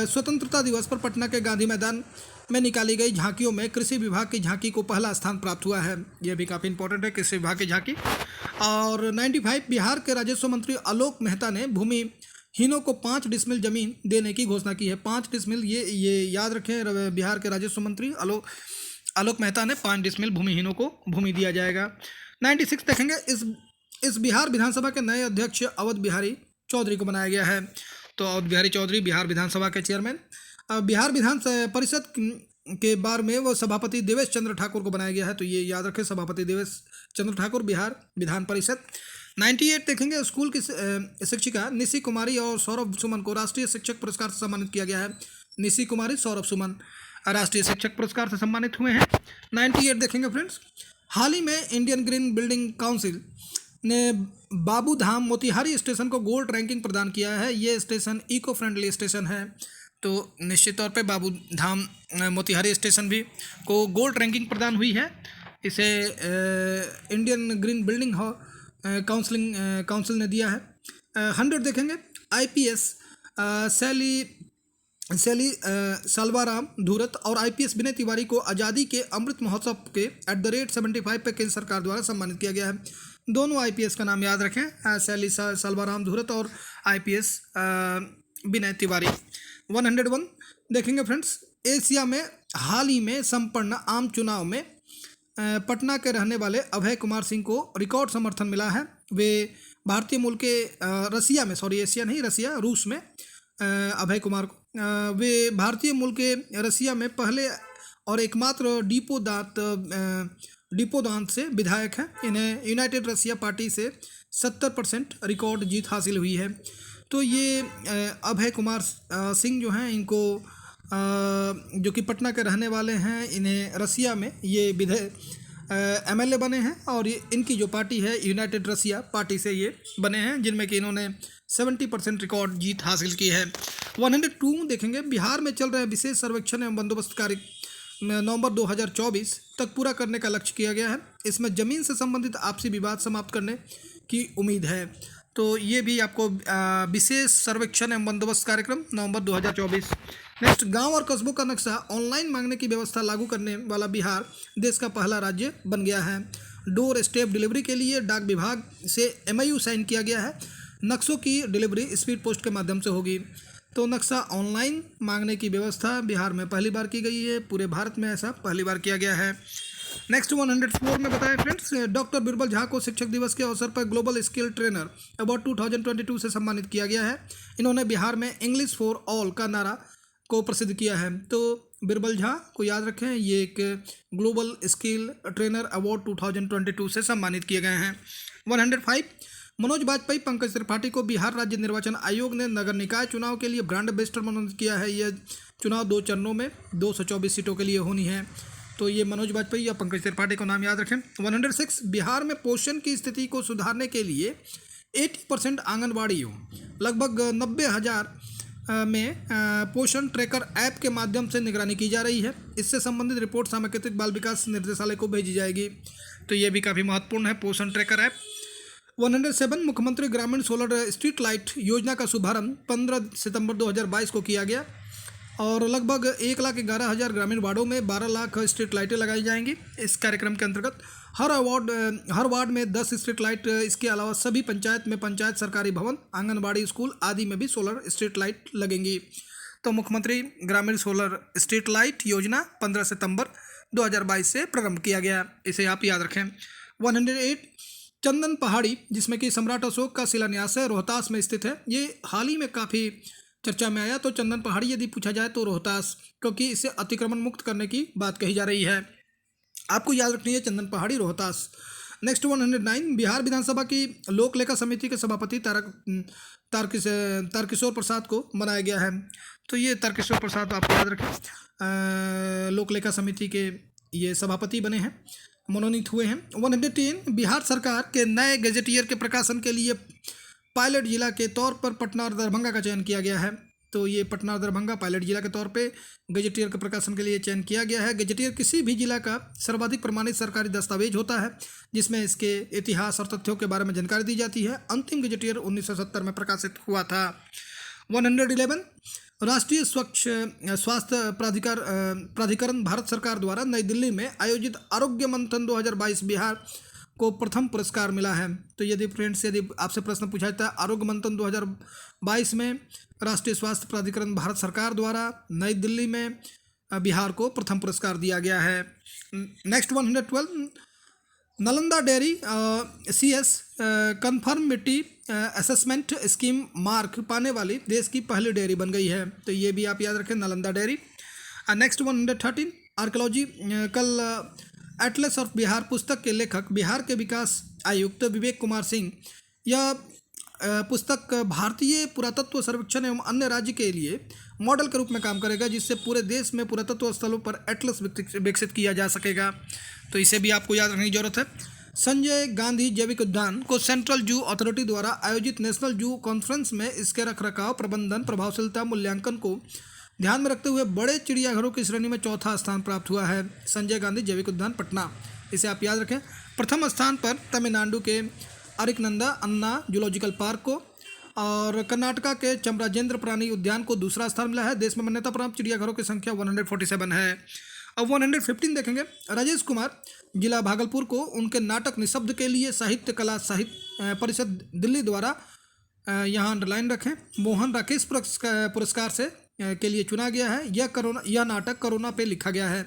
स्वतंत्रता दिवस पर पटना के गांधी मैदान में निकाली गई झांकियों में कृषि विभाग की झांकी को पहला स्थान प्राप्त हुआ है। यह भी काफ़ी इंपॉर्टेंट है, कृषि विभाग की झांकी। और 95 बिहार के राजस्व मंत्री आलोक मेहता ने भूमिहीनों को 5 डिसमिल जमीन देने की घोषणा की है। 5 डिसमिल, ये याद रखें, बिहार के राजस्व मंत्री आलोक मेहता ने 5 डिसमिल भूमिहीनों को भूमि दिया जाएगा। 96 देखेंगे, इस बिहार विधानसभा के नए अध्यक्ष अवध बिहारी चौधरी को बनाया गया है। तो अवध बिहारी चौधरी बिहार विधानसभा के चेयरमैन। बिहार विधान परिषद के बार में वो सभापति देवेश चंद्र ठाकुर को बनाया गया है। तो ये याद रखें, सभापति देवेश चंद्र ठाकुर बिहार विधान परिषद। 98 देखेंगे, स्कूल की शिक्षिका निशी कुमारी और सौरभ सुमन को राष्ट्रीय शिक्षक पुरस्कार से सम्मानित किया गया है। निशी कुमारी, सौरभ सुमन राष्ट्रीय शिक्षक पुरस्कार से सम्मानित हुए हैं। 98 देखेंगे फ्रेंड्स, हाल ही में इंडियन ग्रीन बिल्डिंग काउंसिल ने बाबू धाम मोतिहारी स्टेशन को गोल्ड रैंकिंग प्रदान किया है। ये स्टेशन इको फ्रेंडली स्टेशन है, तो निश्चित तौर पे बाबू धाम मोतिहारी स्टेशन भी को गोल्ड रैंकिंग प्रदान हुई है। इसे इंडियन ग्रीन बिल्डिंग काउंसिल ने दिया है। 100 देखेंगे, आईपीएस शैली साल्वाराम धूरत और आईपीएस विनय तिवारी को आज़ादी के अमृत महोत्सव के @75 पे केंद्र सरकार द्वारा सम्मानित किया गया है। दोनों आईपीएस का नाम याद रखें, शैली साल्वाराम धूरत और आईपीएस विनय तिवारी। 101 देखेंगे फ्रेंड्स, एशिया में हाल ही में संपन्न आम चुनाव में पटना के रहने वाले अभय कुमार सिंह को रिकॉर्ड समर्थन मिला है। वे भारतीय मूल के रूस में अभय कुमार वे भारतीय मूल के रसिया में पहले और एकमात्र डिपोदांत से विधायक हैं। इन्हें यूनाइटेड रसिया पार्टी से 70% रिकॉर्ड जीत हासिल हुई है। तो ये अभय कुमार सिंह जो हैं, इनको जो कि पटना के रहने वाले हैं, इन्हें रसिया में ये एमएलए बने हैं और इनकी जो पार्टी है यूनाइटेड रसिया पार्टी से ये बने हैं, जिनमें कि इन्होंने 70% रिकॉर्ड जीत हासिल की है। 102 देखेंगे, बिहार में चल रहे विशेष सर्वेक्षण एवं बंदोबस्त कार्य नवंबर 2024 तक पूरा करने का लक्ष्य किया गया है। इसमें जमीन से संबंधित आपसी विवाद समाप्त करने की उम्मीद है। तो ये भी आपको विशेष सर्वेक्षण एवं बंदोबस्त कार्यक्रम नवंबर 2024। नेक्स्ट, गांव और कस्बों का नक्शा ऑनलाइन मांगने की व्यवस्था लागू करने वाला बिहार देश का पहला राज्य बन गया है। डोर स्टेप डिलीवरी के लिए डाक विभाग से MOU साइन किया गया है। नक्शों की डिलीवरी स्पीड पोस्ट के माध्यम से होगी। तो नक्शा ऑनलाइन मांगने की व्यवस्था बिहार में पहली बार की गई है, पूरे भारत में ऐसा पहली बार किया गया है। नेक्स्ट 104 में बताएं फ्रेंड्स, डॉक्टर बिरबल झा को शिक्षक दिवस के अवसर पर ग्लोबल स्किल ट्रेनर अवार्ड 2022 से सम्मानित किया गया है। इन्होंने बिहार में इंग्लिश फॉर ऑल का नारा को प्रसिद्ध किया है। तो बिरबल झा को याद रखें, ये एक ग्लोबल स्किल ट्रेनर अवार्ड 2022 से सम्मानित किए गए हैं। 105, मनोज वाजपेयी पंकज त्रिपाठी को बिहार राज्य निर्वाचन आयोग ने नगर निकाय चुनाव के लिए ब्रांड एम्बेसडर मनोनीत किया है। यह चुनाव 2 चरणों में 224 सीटों के लिए होनी है। तो ये मनोज वाजपेयी या पंकज त्रिपाठी को नाम याद रखें। 106, बिहार में पोषण की स्थिति को सुधारने के लिए 80% आंगनबाड़ियों लगभग 90,000 में पोषण ट्रैकर ऐप के माध्यम से निगरानी की जा रही है। इससे संबंधित रिपोर्ट सामाजिक बाल विकास निर्देशालय को भेजी जाएगी। तो ये भी काफ़ी महत्वपूर्ण है पोषण ट्रैकर ऐप। 107, मुख्यमंत्री ग्रामीण सोलर स्ट्रीट लाइट योजना का शुभारंभ 15 सितंबर 2022 को किया गया और लगभग 1,11,000 ग्रामीण वार्डों में 12 लाख स्ट्रीट लाइटें लगाई जाएंगी। इस कार्यक्रम के अंतर्गत हर वार्ड में 10 स्ट्रीट लाइट, इसके अलावा सभी पंचायत में पंचायत सरकारी भवन, आंगनबाड़ी, स्कूल आदि में भी सोलर स्ट्रीट लाइट लगेंगी। तो मुख्यमंत्री ग्रामीण सोलर स्ट्रीट लाइट योजना 15 सितंबर 2022 से प्रारंभ किया गया, इसे आप याद रखें। 108, चंदन पहाड़ी जिसमें कि सम्राट अशोक का शिलान्यास है, रोहतास में स्थित है। ये हाल ही में काफ़ी चर्चा में आया। तो चंदन पहाड़ी यदि पूछा जाए तो रोहतास, क्योंकि इसे अतिक्रमण मुक्त करने की बात कही जा रही है। आपको याद रखनी है चंदन पहाड़ी, रोहतास। नेक्स्ट 109, बिहार विधानसभा की लोक लेखा समिति के सभापति तारकिशोर प्रसाद को बनाया गया है। तो ये तारकिशोर प्रसाद आप याद रखें, लोक लेखा समिति के ये सभापति बने हैं, मनोनीत हुए हैं। 110, बिहार सरकार के नए गजेटियर के प्रकाशन के लिए पायलट जिला के तौर पर पटना और दरभंगा का चयन किया गया है। तो ये पटना और दरभंगा पायलट जिला के तौर पे गजेटियर के प्रकाशन के लिए चयन किया गया है। गजेटियर किसी भी जिला का सर्वाधिक प्रमाणित सरकारी दस्तावेज होता है जिसमें इसके इतिहास और तथ्यों के बारे में जानकारी दी जाती है। अंतिम गजेटियर 1970 में प्रकाशित हुआ था। 111, राष्ट्रीय स्वच्छ स्वास्थ्य प्राधिकरण भारत सरकार द्वारा नई दिल्ली में आयोजित आरोग्य मंथन 2022 बिहार को प्रथम पुरस्कार मिला है। तो यदि फ्रेंड्स, यदि आपसे प्रश्न पूछा जाता है आरोग्य मंथन 2022 में राष्ट्रीय स्वास्थ्य प्राधिकरण भारत सरकार द्वारा नई दिल्ली में बिहार को प्रथम पुरस्कार दिया गया है। Next 112, Nalanda dairy CS conformity assessment scheme mark पाने वाली देश की पहली डेयरी बन गई है। तो ये भी आप याद रखें, नालंदा डेयरी। नेक्स्ट 113, आर्कियोलॉजी कल एटलस ऑफ बिहार पुस्तक के लेखक बिहार के विकास आयुक्त विवेक कुमार सिंह, यह पुस्तक भारतीय पुरातत्व सर्वेक्षण एवं अन्य राज्य के लिए मॉडल के रूप में काम करेगा, जिससे पूरे देश में पुरातत्व स्थलों पर एटलस विकसित किया जा सकेगा। तो इसे भी आपको याद रखने की जरूरत है। संजय गांधी जैविक उद्यान को सेंट्रल जू अथॉरिटी द्वारा आयोजित नेशनल जू कॉन्फ्रेंस में इसके रखरखाव, प्रबंधन, प्रभावशीलता, मूल्यांकन को ध्यान में रखते हुए बड़े चिड़ियाघरों की श्रेणी में चौथा स्थान प्राप्त हुआ है। संजय गांधी जैविक उद्यान पटना, इसे आप याद रखें। प्रथम स्थान पर तमिलनाडु के अरिकनंदा अन्ना जूलॉजिकल पार्क को और कर्नाटका के चमराजेंद्र प्राणी उद्यान को दूसरा स्थान मिला है। देश में मान्यता प्राप्त चिड़ियाघरों की संख्या 147 है। अब 115 देखेंगे, राजेश कुमार जिला भागलपुर को उनके नाटक निशब्द के लिए साहित्य कला साहित्य परिषद दिल्ली द्वारा, यहाँ अंडरलाइन रखें, मोहन राकेश पुरस्कार से के लिए चुना गया है। यह नाटक कोरोना पे लिखा गया है।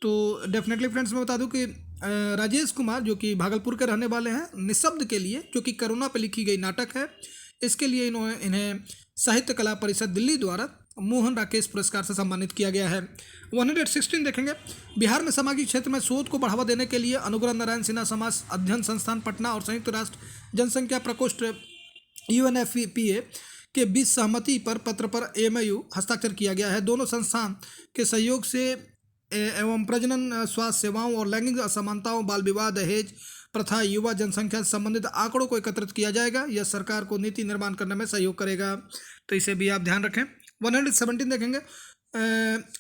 तो डेफिनेटली फ्रेंड्स मैं बता दूं कि राजेश कुमार जो कि भागलपुर के रहने वाले हैं, निशब्द के लिए जो कि कोरोना पे लिखी गई नाटक है, इसके लिए इन्हें साहित्य कला परिषद दिल्ली द्वारा मोहन राकेश पुरस्कार से सम्मानित किया गया है। 116 देखेंगे, बिहार में सामाजिक क्षेत्र में शोध को बढ़ावा देने के लिए अनुग्रह नारायण सिन्हा समाज अध्ययन संस्थान पटना और संयुक्त राष्ट्र जनसंख्या प्रकोष्ठ UNFPA के बीच सहमति पर पत्र पर MOU हस्ताक्षर किया गया है। दोनों संस्थान के सहयोग से एवं प्रजनन, स्वास्थ्य सेवाओं और लैंगिक असमानताओं, बाल विवाह, दहेज प्रथा, युवा जनसंख्या से संबंधित आंकड़ों को एकत्रित किया जाएगा। यह सरकार को नीति निर्माण करने में सहयोग करेगा। तो इसे भी आप ध्यान रखें। 117 देखेंगे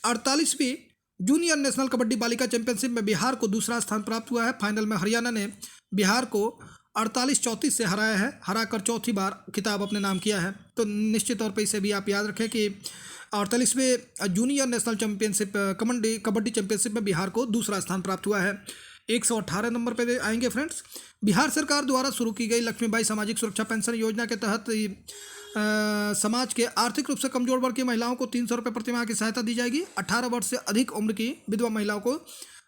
48वीं जूनियर नेशनल कबड्डी बालिका चैंपियनशिप में बिहार को दूसरा स्थान प्राप्त हुआ है। फाइनल में हरियाणा ने बिहार को 48-34 से हराया है, हराकर चौथी बार खिताब अपने नाम किया है। तो निश्चित तौर पर इसे भी आप याद रखें कि 48वें junior national championship kabaddi championship में बिहार को दूसरा स्थान प्राप्त हुआ है। 118 नंबर पे आएंगे फ्रेंड्स। बिहार सरकार द्वारा शुरू की गई लक्ष्मीबाई सामाजिक सुरक्षा पेंशन योजना के तहत समाज के आर्थिक रूप से कमजोर वर्ग की महिलाओं को 300 रुपये प्रतिमाह की सहायता दी जाएगी। 18 वर्ष से अधिक उम्र की विधवा महिलाओं को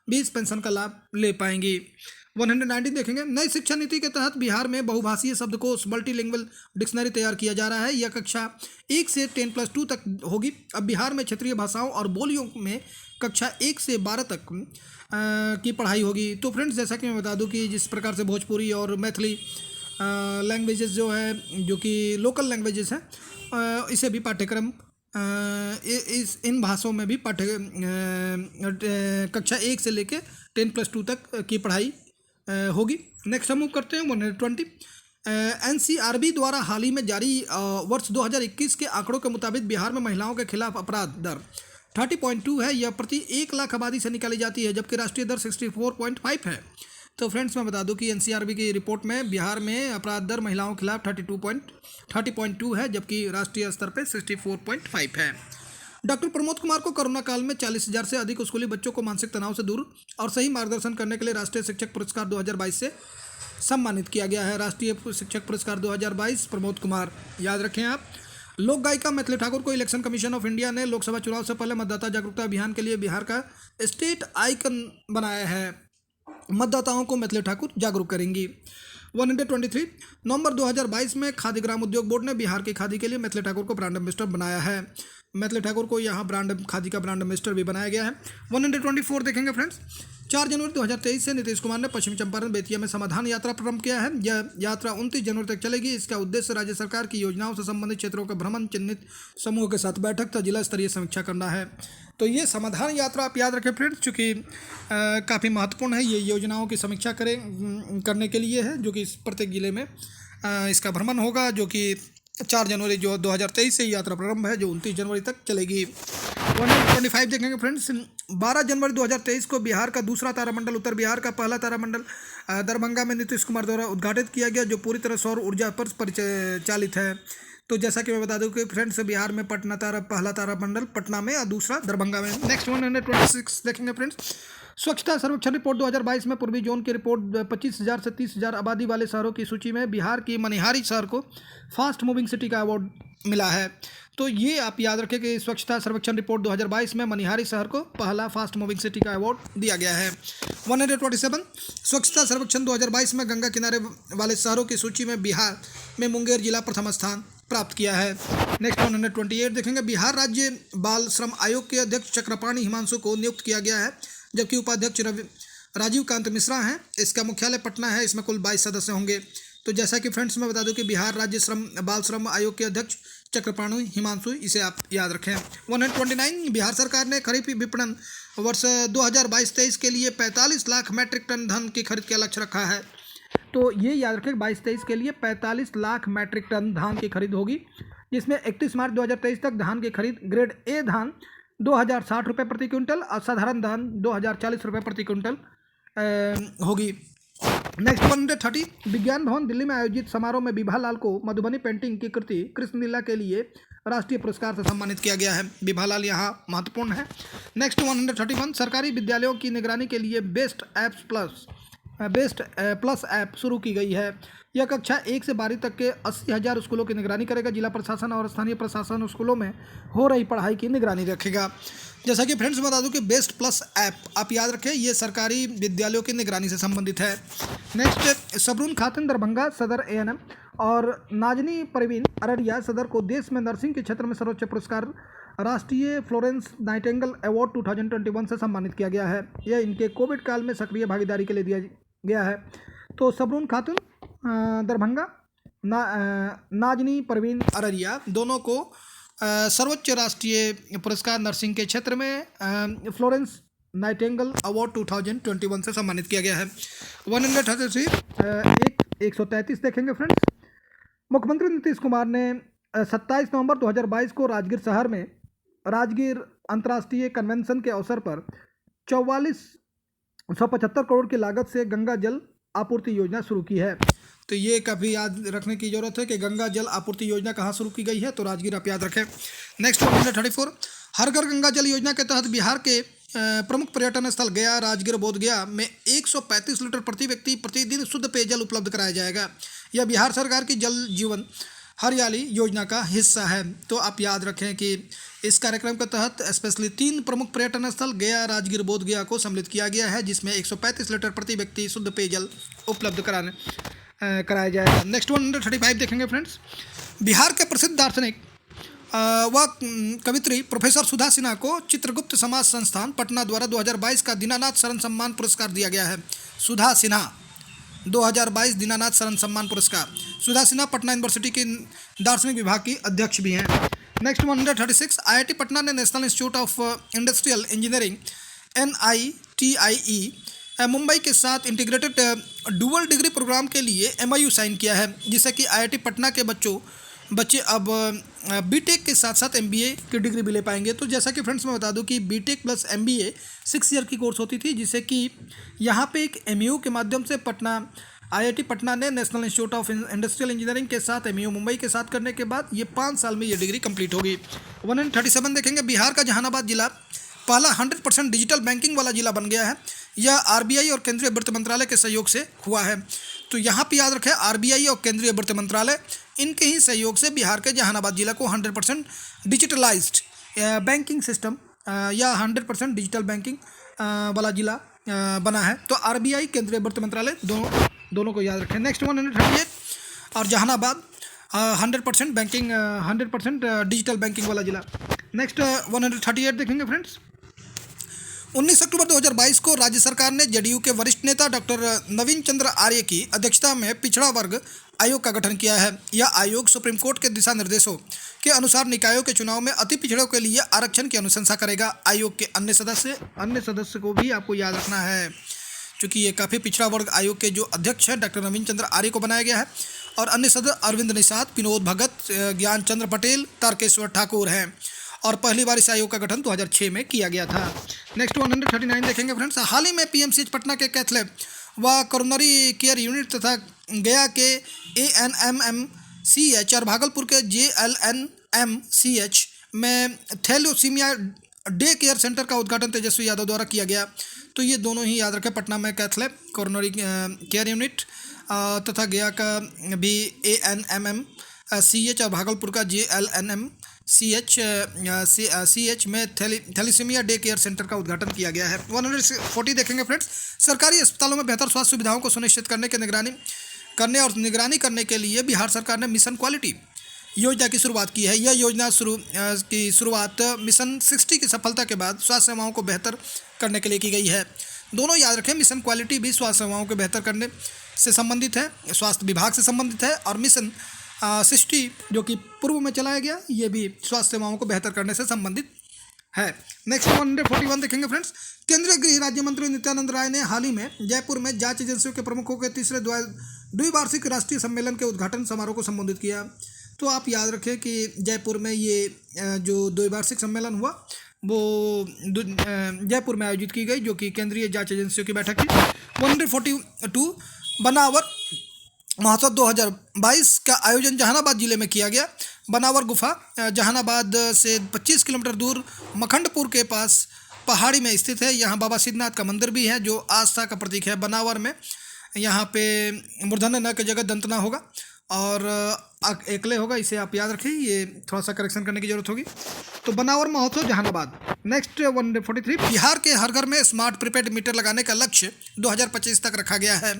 20 पेंशन का लाभ ले पाएंगी। 119 देखेंगे नई शिक्षा नीति के तहत बिहार में बहुभाषीय शब्दकोश मल्टीलिंगुअल डिक्शनरी तैयार किया जा रहा है। यह कक्षा 1 से 10+2 तक होगी। अब बिहार में क्षेत्रीय भाषाओं और बोलियों में कक्षा 1 से 12 तक की पढ़ाई होगी। तो फ्रेंड्स, जैसा कि मैं बता दूं कि जिस प्रकार से भोजपुरी और मैथिली लैंग्वेजेस जो है, जो कि लोकल लैंग्वेजेस हैं, इसे भी पाठ्यक्रम इन भाषाओं में भी कक्षा 1 से लेके 10+2 तक की पढ़ाई होगी। नेक्स्ट हम मूव करते हैं 120। NCRB द्वारा हाल ही में जारी वर्ष 2021 के आंकड़ों के मुताबिक बिहार में महिलाओं के खिलाफ अपराध दर 30.2 है। यह प्रति 1 लाख आबादी से निकाली जाती है, जबकि राष्ट्रीय दर 64.5 है। तो फ्रेंड्स, मैं बता दूं कि NCRB की रिपोर्ट में बिहार में अपराध दर महिलाओं के खिलाफ 30.2 है, जबकि राष्ट्रीय स्तर पर 64.5 है। डॉक्टर प्रमोद कुमार को कोरोना काल में 40,000 से अधिक स्कूली बच्चों को मानसिक तनाव से दूर और सही मार्गदर्शन करने के लिए राष्ट्रीय शिक्षक पुरस्कार 2022 से सम्मानित किया गया है। राष्ट्रीय शिक्षक पुरस्कार 2022 प्रमोद कुमार, याद रखें आप। लोक गायिका मैथिली ठाकुर को इलेक्शन कमीशन ऑफ इंडिया ने लोकसभा चुनाव से पहले मतदाता जागरूकता अभियान के लिए बिहार का स्टेट आइकन बनाया है। मतदाताओं को मैथिली ठाकुर जागरूक करेंगी। 123 नवंबर 2022 में खादी ग्राम उद्योग बोर्ड ने बिहार की खादी के लिए मैथिली ठाकुर को ब्रांड एम्बेसडर बनाया है। मैथिली ठाकुर को यहाँ खादी का ब्रांड एम्बेसडर भी बनाया गया है। 124 देखेंगे फ्रेंड्स। 4 जनवरी 2023 से नीतीश कुमार ने पश्चिमी चंपारण बेतिया में समाधान यात्रा प्रारंभ किया है। यह यात्रा 29 जनवरी तक चलेगी। इसका उद्देश्य राज्य सरकार की योजनाओं से संबंधित क्षेत्रों का भ्रमण, चिन्हित समूह के साथ बैठक तथा जिला स्तरीय समीक्षा करना है। तो ये समाधान यात्रा आप याद रखें फ्रेंड्स, चूँकि काफ़ी महत्वपूर्ण है। ये योजनाओं की समीक्षा करने के लिए है, जो कि प्रत्येक जिले में इसका भ्रमण होगा, जो कि 4 जनवरी 2023 से यात्रा प्रारंभ है, जो 29 जनवरी तक चलेगी। 125 देखेंगे फ्रेंड्स। 12 जनवरी 2023 को बिहार का दूसरा तारामंडल, उत्तर बिहार का पहला तारामंडल दरभंगा में नीतीश कुमार द्वारा उद्घाटित किया गया, जो पूरी तरह सौर ऊर्जा पर परिचालित है। तो जैसा कि मैं बता दूं कि फ्रेंड्स, बिहार में पहला तारामंडल पटना में और दूसरा दरभंगा में। नेक्स्ट 126 देखेंगे फ्रेंड्स। स्वच्छता सर्वेक्षण रिपोर्ट 2022 में पूर्वी जोन की रिपोर्ट 25,000 से 30,000 आबादी वाले शहरों की सूची में बिहार की मनिहारी शहर को फास्ट मूविंग सिटी का अवार्ड मिला है। तो ये आप याद रखें कि स्वच्छता सर्वेक्षण रिपोर्ट 2022 में मनिहारी शहर को पहला फास्ट मूविंग सिटी का अवार्ड दिया गया है। 127 स्वच्छता सर्वेक्षण 2022 में गंगा किनारे वाले शहरों की सूची में बिहार में मुंगेर जिला प्रथम स्थान प्राप्त किया है। नेक्स्ट 128 देखेंगे। बिहार राज्य बाल श्रम आयोग के अध्यक्ष चक्रपाणी हिमांशु को नियुक्त किया गया है, जबकि उपाध्यक्ष राजीव कांत मिश्रा हैं। इसका मुख्यालय पटना है। इसमें कुल 22 सदस्य होंगे। तो जैसा कि फ्रेंड्स, मैं बता दूं कि बिहार राज्य बाल श्रम आयोग के अध्यक्ष चक्रपाणी हिमांशु, इसे आप याद रखें। 129 बिहार सरकार ने खरीफ विपणन वर्ष 2022-23 के लिए 45 लाख मैट्रिक टन धान की खरीद का लक्ष्य रखा है। तो ये याद रखें, 22-23 के लिए 45 लाख मैट्रिक टन धान की खरीद होगी, जिसमें 31 मार्च 2023 तक धान की खरीद ग्रेड ए धान 2,060 रुपये प्रति क्विंटल और साधारण धान 2,040 रुपये प्रति क्विंटल होगी। नेक्स्ट 130 विज्ञान भवन दिल्ली में आयोजित समारोह में बिभा लाल को मधुबनी पेंटिंग की कृति कृष्णलीला के लिए राष्ट्रीय पुरस्कार से सम्मानित किया गया है। बिभा लाल यहाँ महत्वपूर्ण है। नेक्स्ट 131 सरकारी विद्यालयों की निगरानी के लिए बेस्ट प्लस ऐप शुरू की गई है। यह कक्षा 1 से 12 तक के 80,000 स्कूलों की निगरानी करेगा। जिला प्रशासन और स्थानीय प्रशासन स्कूलों में हो रही पढ़ाई की निगरानी रखेगा। जैसा कि फ्रेंड्स, बता दूं कि बेस्ट प्लस ऐप आप याद रखें, ये सरकारी विद्यालयों की निगरानी से संबंधित है। नेक्स्ट सबरून खातून दरभंगा सदर ANM और नाजनी परवीन अररिया सदर को देश में नर्सिंग के क्षेत्र में सर्वोच्च पुरस्कार राष्ट्रीय फ्लोरेंस नाइटिंगेल अवार्ड 2021 से सम्मानित किया गया है। यह इनके कोविड काल में सक्रिय भागीदारी के लिए दिया गया है। तो सबरून खातून दरभंगा, नाजनी परवीन अररिया दोनों को सर्वोच्च राष्ट्रीय पुरस्कार नर्सिंग के क्षेत्र में फ्लोरेंस नाइटिंगेल अवार्ड 2021 से सम्मानित किया गया है। 133 देखेंगे फ्रेंड्स। मुख्यमंत्री नीतीश कुमार ने 27 नवंबर 2022 को राजगीर शहर में राजगीर अंतर्राष्ट्रीय कन्वेंशन के अवसर पर 4475 करोड़ की लागत से गंगा जल आपूर्ति योजना शुरू की है। तो ये काफ़ी याद रखने की जरूरत है कि गंगा जल आपूर्ति योजना कहाँ शुरू की गई है, तो राजगीर आप याद रखें। नेक्स्ट 134, हर घर गंगा जल योजना के तहत बिहार के प्रमुख पर्यटन स्थल गया, राजगीर, बोधगया में 135 लीटर प्रति व्यक्ति प्रतिदिन शुद्ध पेयजल उपलब्ध कराया जाएगा। यह बिहार सरकार की जल जीवन हरियाली योजना का हिस्सा है। तो आप याद रखें कि इस कार्यक्रम के तहत स्पेशली 3 प्रमुख पर्यटन स्थल गया, राजगीर, बोधगया को सम्मिलित किया गया है, जिसमें 135 लीटर प्रति व्यक्ति शुद्ध पेयजल उपलब्ध कराया जाएगा। नेक्स्ट 135 देखेंगे फ्रेंड्स। बिहार के प्रसिद्ध दार्शनिक व कवित्री प्रोफेसर सुधा सिन्हा को चित्रगुप्त समाज संस्थान पटना द्वारा 2022 का दीनानाथ शरण सम्मान पुरस्कार दिया गया है। सुधा सिन्हा 2022 दीनानाथ शरण सम्मान पुरस्कार। सुधा सिन्हा पटना यूनिवर्सिटी के दार्शनिक विभाग की अध्यक्ष भी हैं। नेक्स्ट 136, IIT पटना ने national institute of industrial engineering NITIE Mumbai के साथ इंटीग्रेटेड डुअल डिग्री प्रोग्राम के लिए MOU साइन किया है, जिससे कि IIT पटना के बच्चे अब बीटेक के साथ साथ MBA की डिग्री भी ले पाएंगे। तो जैसा कि फ्रेंड्स मैं बता दूं कि बीटेक प्लस MBA 6 ईयर की कोर्स होती थी, जिससे कि यहाँ पे एक MOU के माध्यम से IIT पटना ने national institute of industrial engineering के साथ MOU मुंबई के साथ करने के बाद ये 5 साल में ये डिग्री कंप्लीट होगी। 137 देखेंगे। बिहार का जहानाबाद जिला पहला 100% डिजिटल बैंकिंग वाला जिला बन गया है। यह RBI और केंद्रीय वित्त मंत्रालय के सहयोग से हुआ है। तो यहाँ पे याद रखें, RBI और केंद्रीय वित्त मंत्रालय इनके ही सहयोग से बिहार के जहानाबाद जिला को 100% डिजिटलाइज्ड बैंकिंग सिस्टम या 100% डिजिटल बैंकिंग वाला जिला बना है। तो RBI, केंद्रीय वित्त मंत्रालय दोनों को याद रखें। नेक्स्ट 138, और जहानाबाद 100% बैंकिंग 100% डिजिटल बैंकिंग वाला जिला। नेक्स्ट 138 देखेंगे फ्रेंड्स। 19 अक्टूबर 2022 को राज्य सरकार ने JDU के वरिष्ठ नेता डॉक्टर नवीन चंद्र आर्य की अध्यक्षता में पिछड़ा वर्ग आयोग का गठन किया है। यह आयोग सुप्रीम कोर्ट के दिशा निर्देशों के अनुसार निकायों के चुनाव में अति पिछड़ों के लिए आरक्षण की अनुशंसा करेगा। आयोग के अन्य सदस्य को भी आपको याद रखना है, क्योंकि ये काफ़ी पिछड़ा वर्ग आयोग के जो अध्यक्ष हैं डॉक्टर नवीन चंद्र आर्य को बनाया गया है, और अन्य सदस्य अरविंद निषाद, विनोद भगत, ज्ञान चंद्र पटेल, तारकेश्वर ठाकुर हैं। और पहली बार इस आयोग का गठन 2006 में किया गया था। नेक्स्ट 139 देखेंगे फ्रेंड्स। हाल ही में PMCH पटना के कैथलैब व कोरोनरी केयर यूनिट तथा गया के ANMMCH और भागलपुर के JLNMCH में थैलेसीमिया डे केयर सेंटर का उद्घाटन तेजस्वी यादव द्वारा किया गया। तो ये दोनों ही याद रखें, पटना में कैथलैब कोरोनरी केयर यूनिट तथा गया का भी ANMMCH और भागलपुर का JLNMCH में थैलेसीमिया डे केयर सेंटर का उद्घाटन किया गया है। 140 देखेंगे फ्रेंड्स। सरकारी अस्पतालों में बेहतर स्वास्थ्य सुविधाओं को सुनिश्चित करने और निगरानी करने के लिए बिहार सरकार ने मिशन क्वालिटी योजना की शुरुआत की है। यह योजना की शुरुआत मिशन 60 की सफलता के बाद स्वास्थ्य सेवाओं को बेहतर करने के लिए की गई है। दोनों याद रखें, मिशन क्वालिटी भी स्वास्थ्य सेवाओं को बेहतर करने से संबंधित है, स्वास्थ्य विभाग से संबंधित है, और मिशन 60 जो कि पूर्व में चलाया गया, ये भी स्वास्थ्य सेवाओं को बेहतर करने से संबंधित है। नेक्स्ट 141 देखेंगे फ्रेंड्स। केंद्रीय गृह राज्य मंत्री नित्यानंद राय ने हाल ही में जयपुर में जांच एजेंसियों के प्रमुखों के तीसरे द्विवार्षिक राष्ट्रीय सम्मेलन के उद्घाटन समारोह को संबोधित किया। तो आप याद रखें कि जयपुर में ये जो द्विवार्षिक सम्मेलन हुआ वो जयपुर में आयोजित की गई, जो कि केंद्रीय जांच एजेंसियों की बैठक थी। 142 बनावर महोत्सव 2022 का आयोजन जहानाबाद जिले में किया गया। बनावर गुफा जहानाबाद से 25 किलोमीटर दूर मखंडपुर के पास पहाड़ी में स्थित है। यहाँ बाबा सिद्धनाथ का मंदिर भी है, जो आस्था का प्रतीक है। बनावर में यहाँ पे मूर्धन्य न की जगह दंतना होगा और एकले होगा, इसे आप याद रखें, ये थोड़ा सा करेक्शन करने की जरूरत होगी। तो बनावर महोत्सव जहानाबाद। नेक्स्ट 143 बिहार के हर घर में स्मार्ट प्रीपेड मीटर लगाने का लक्ष्य 2025 तक रखा गया है।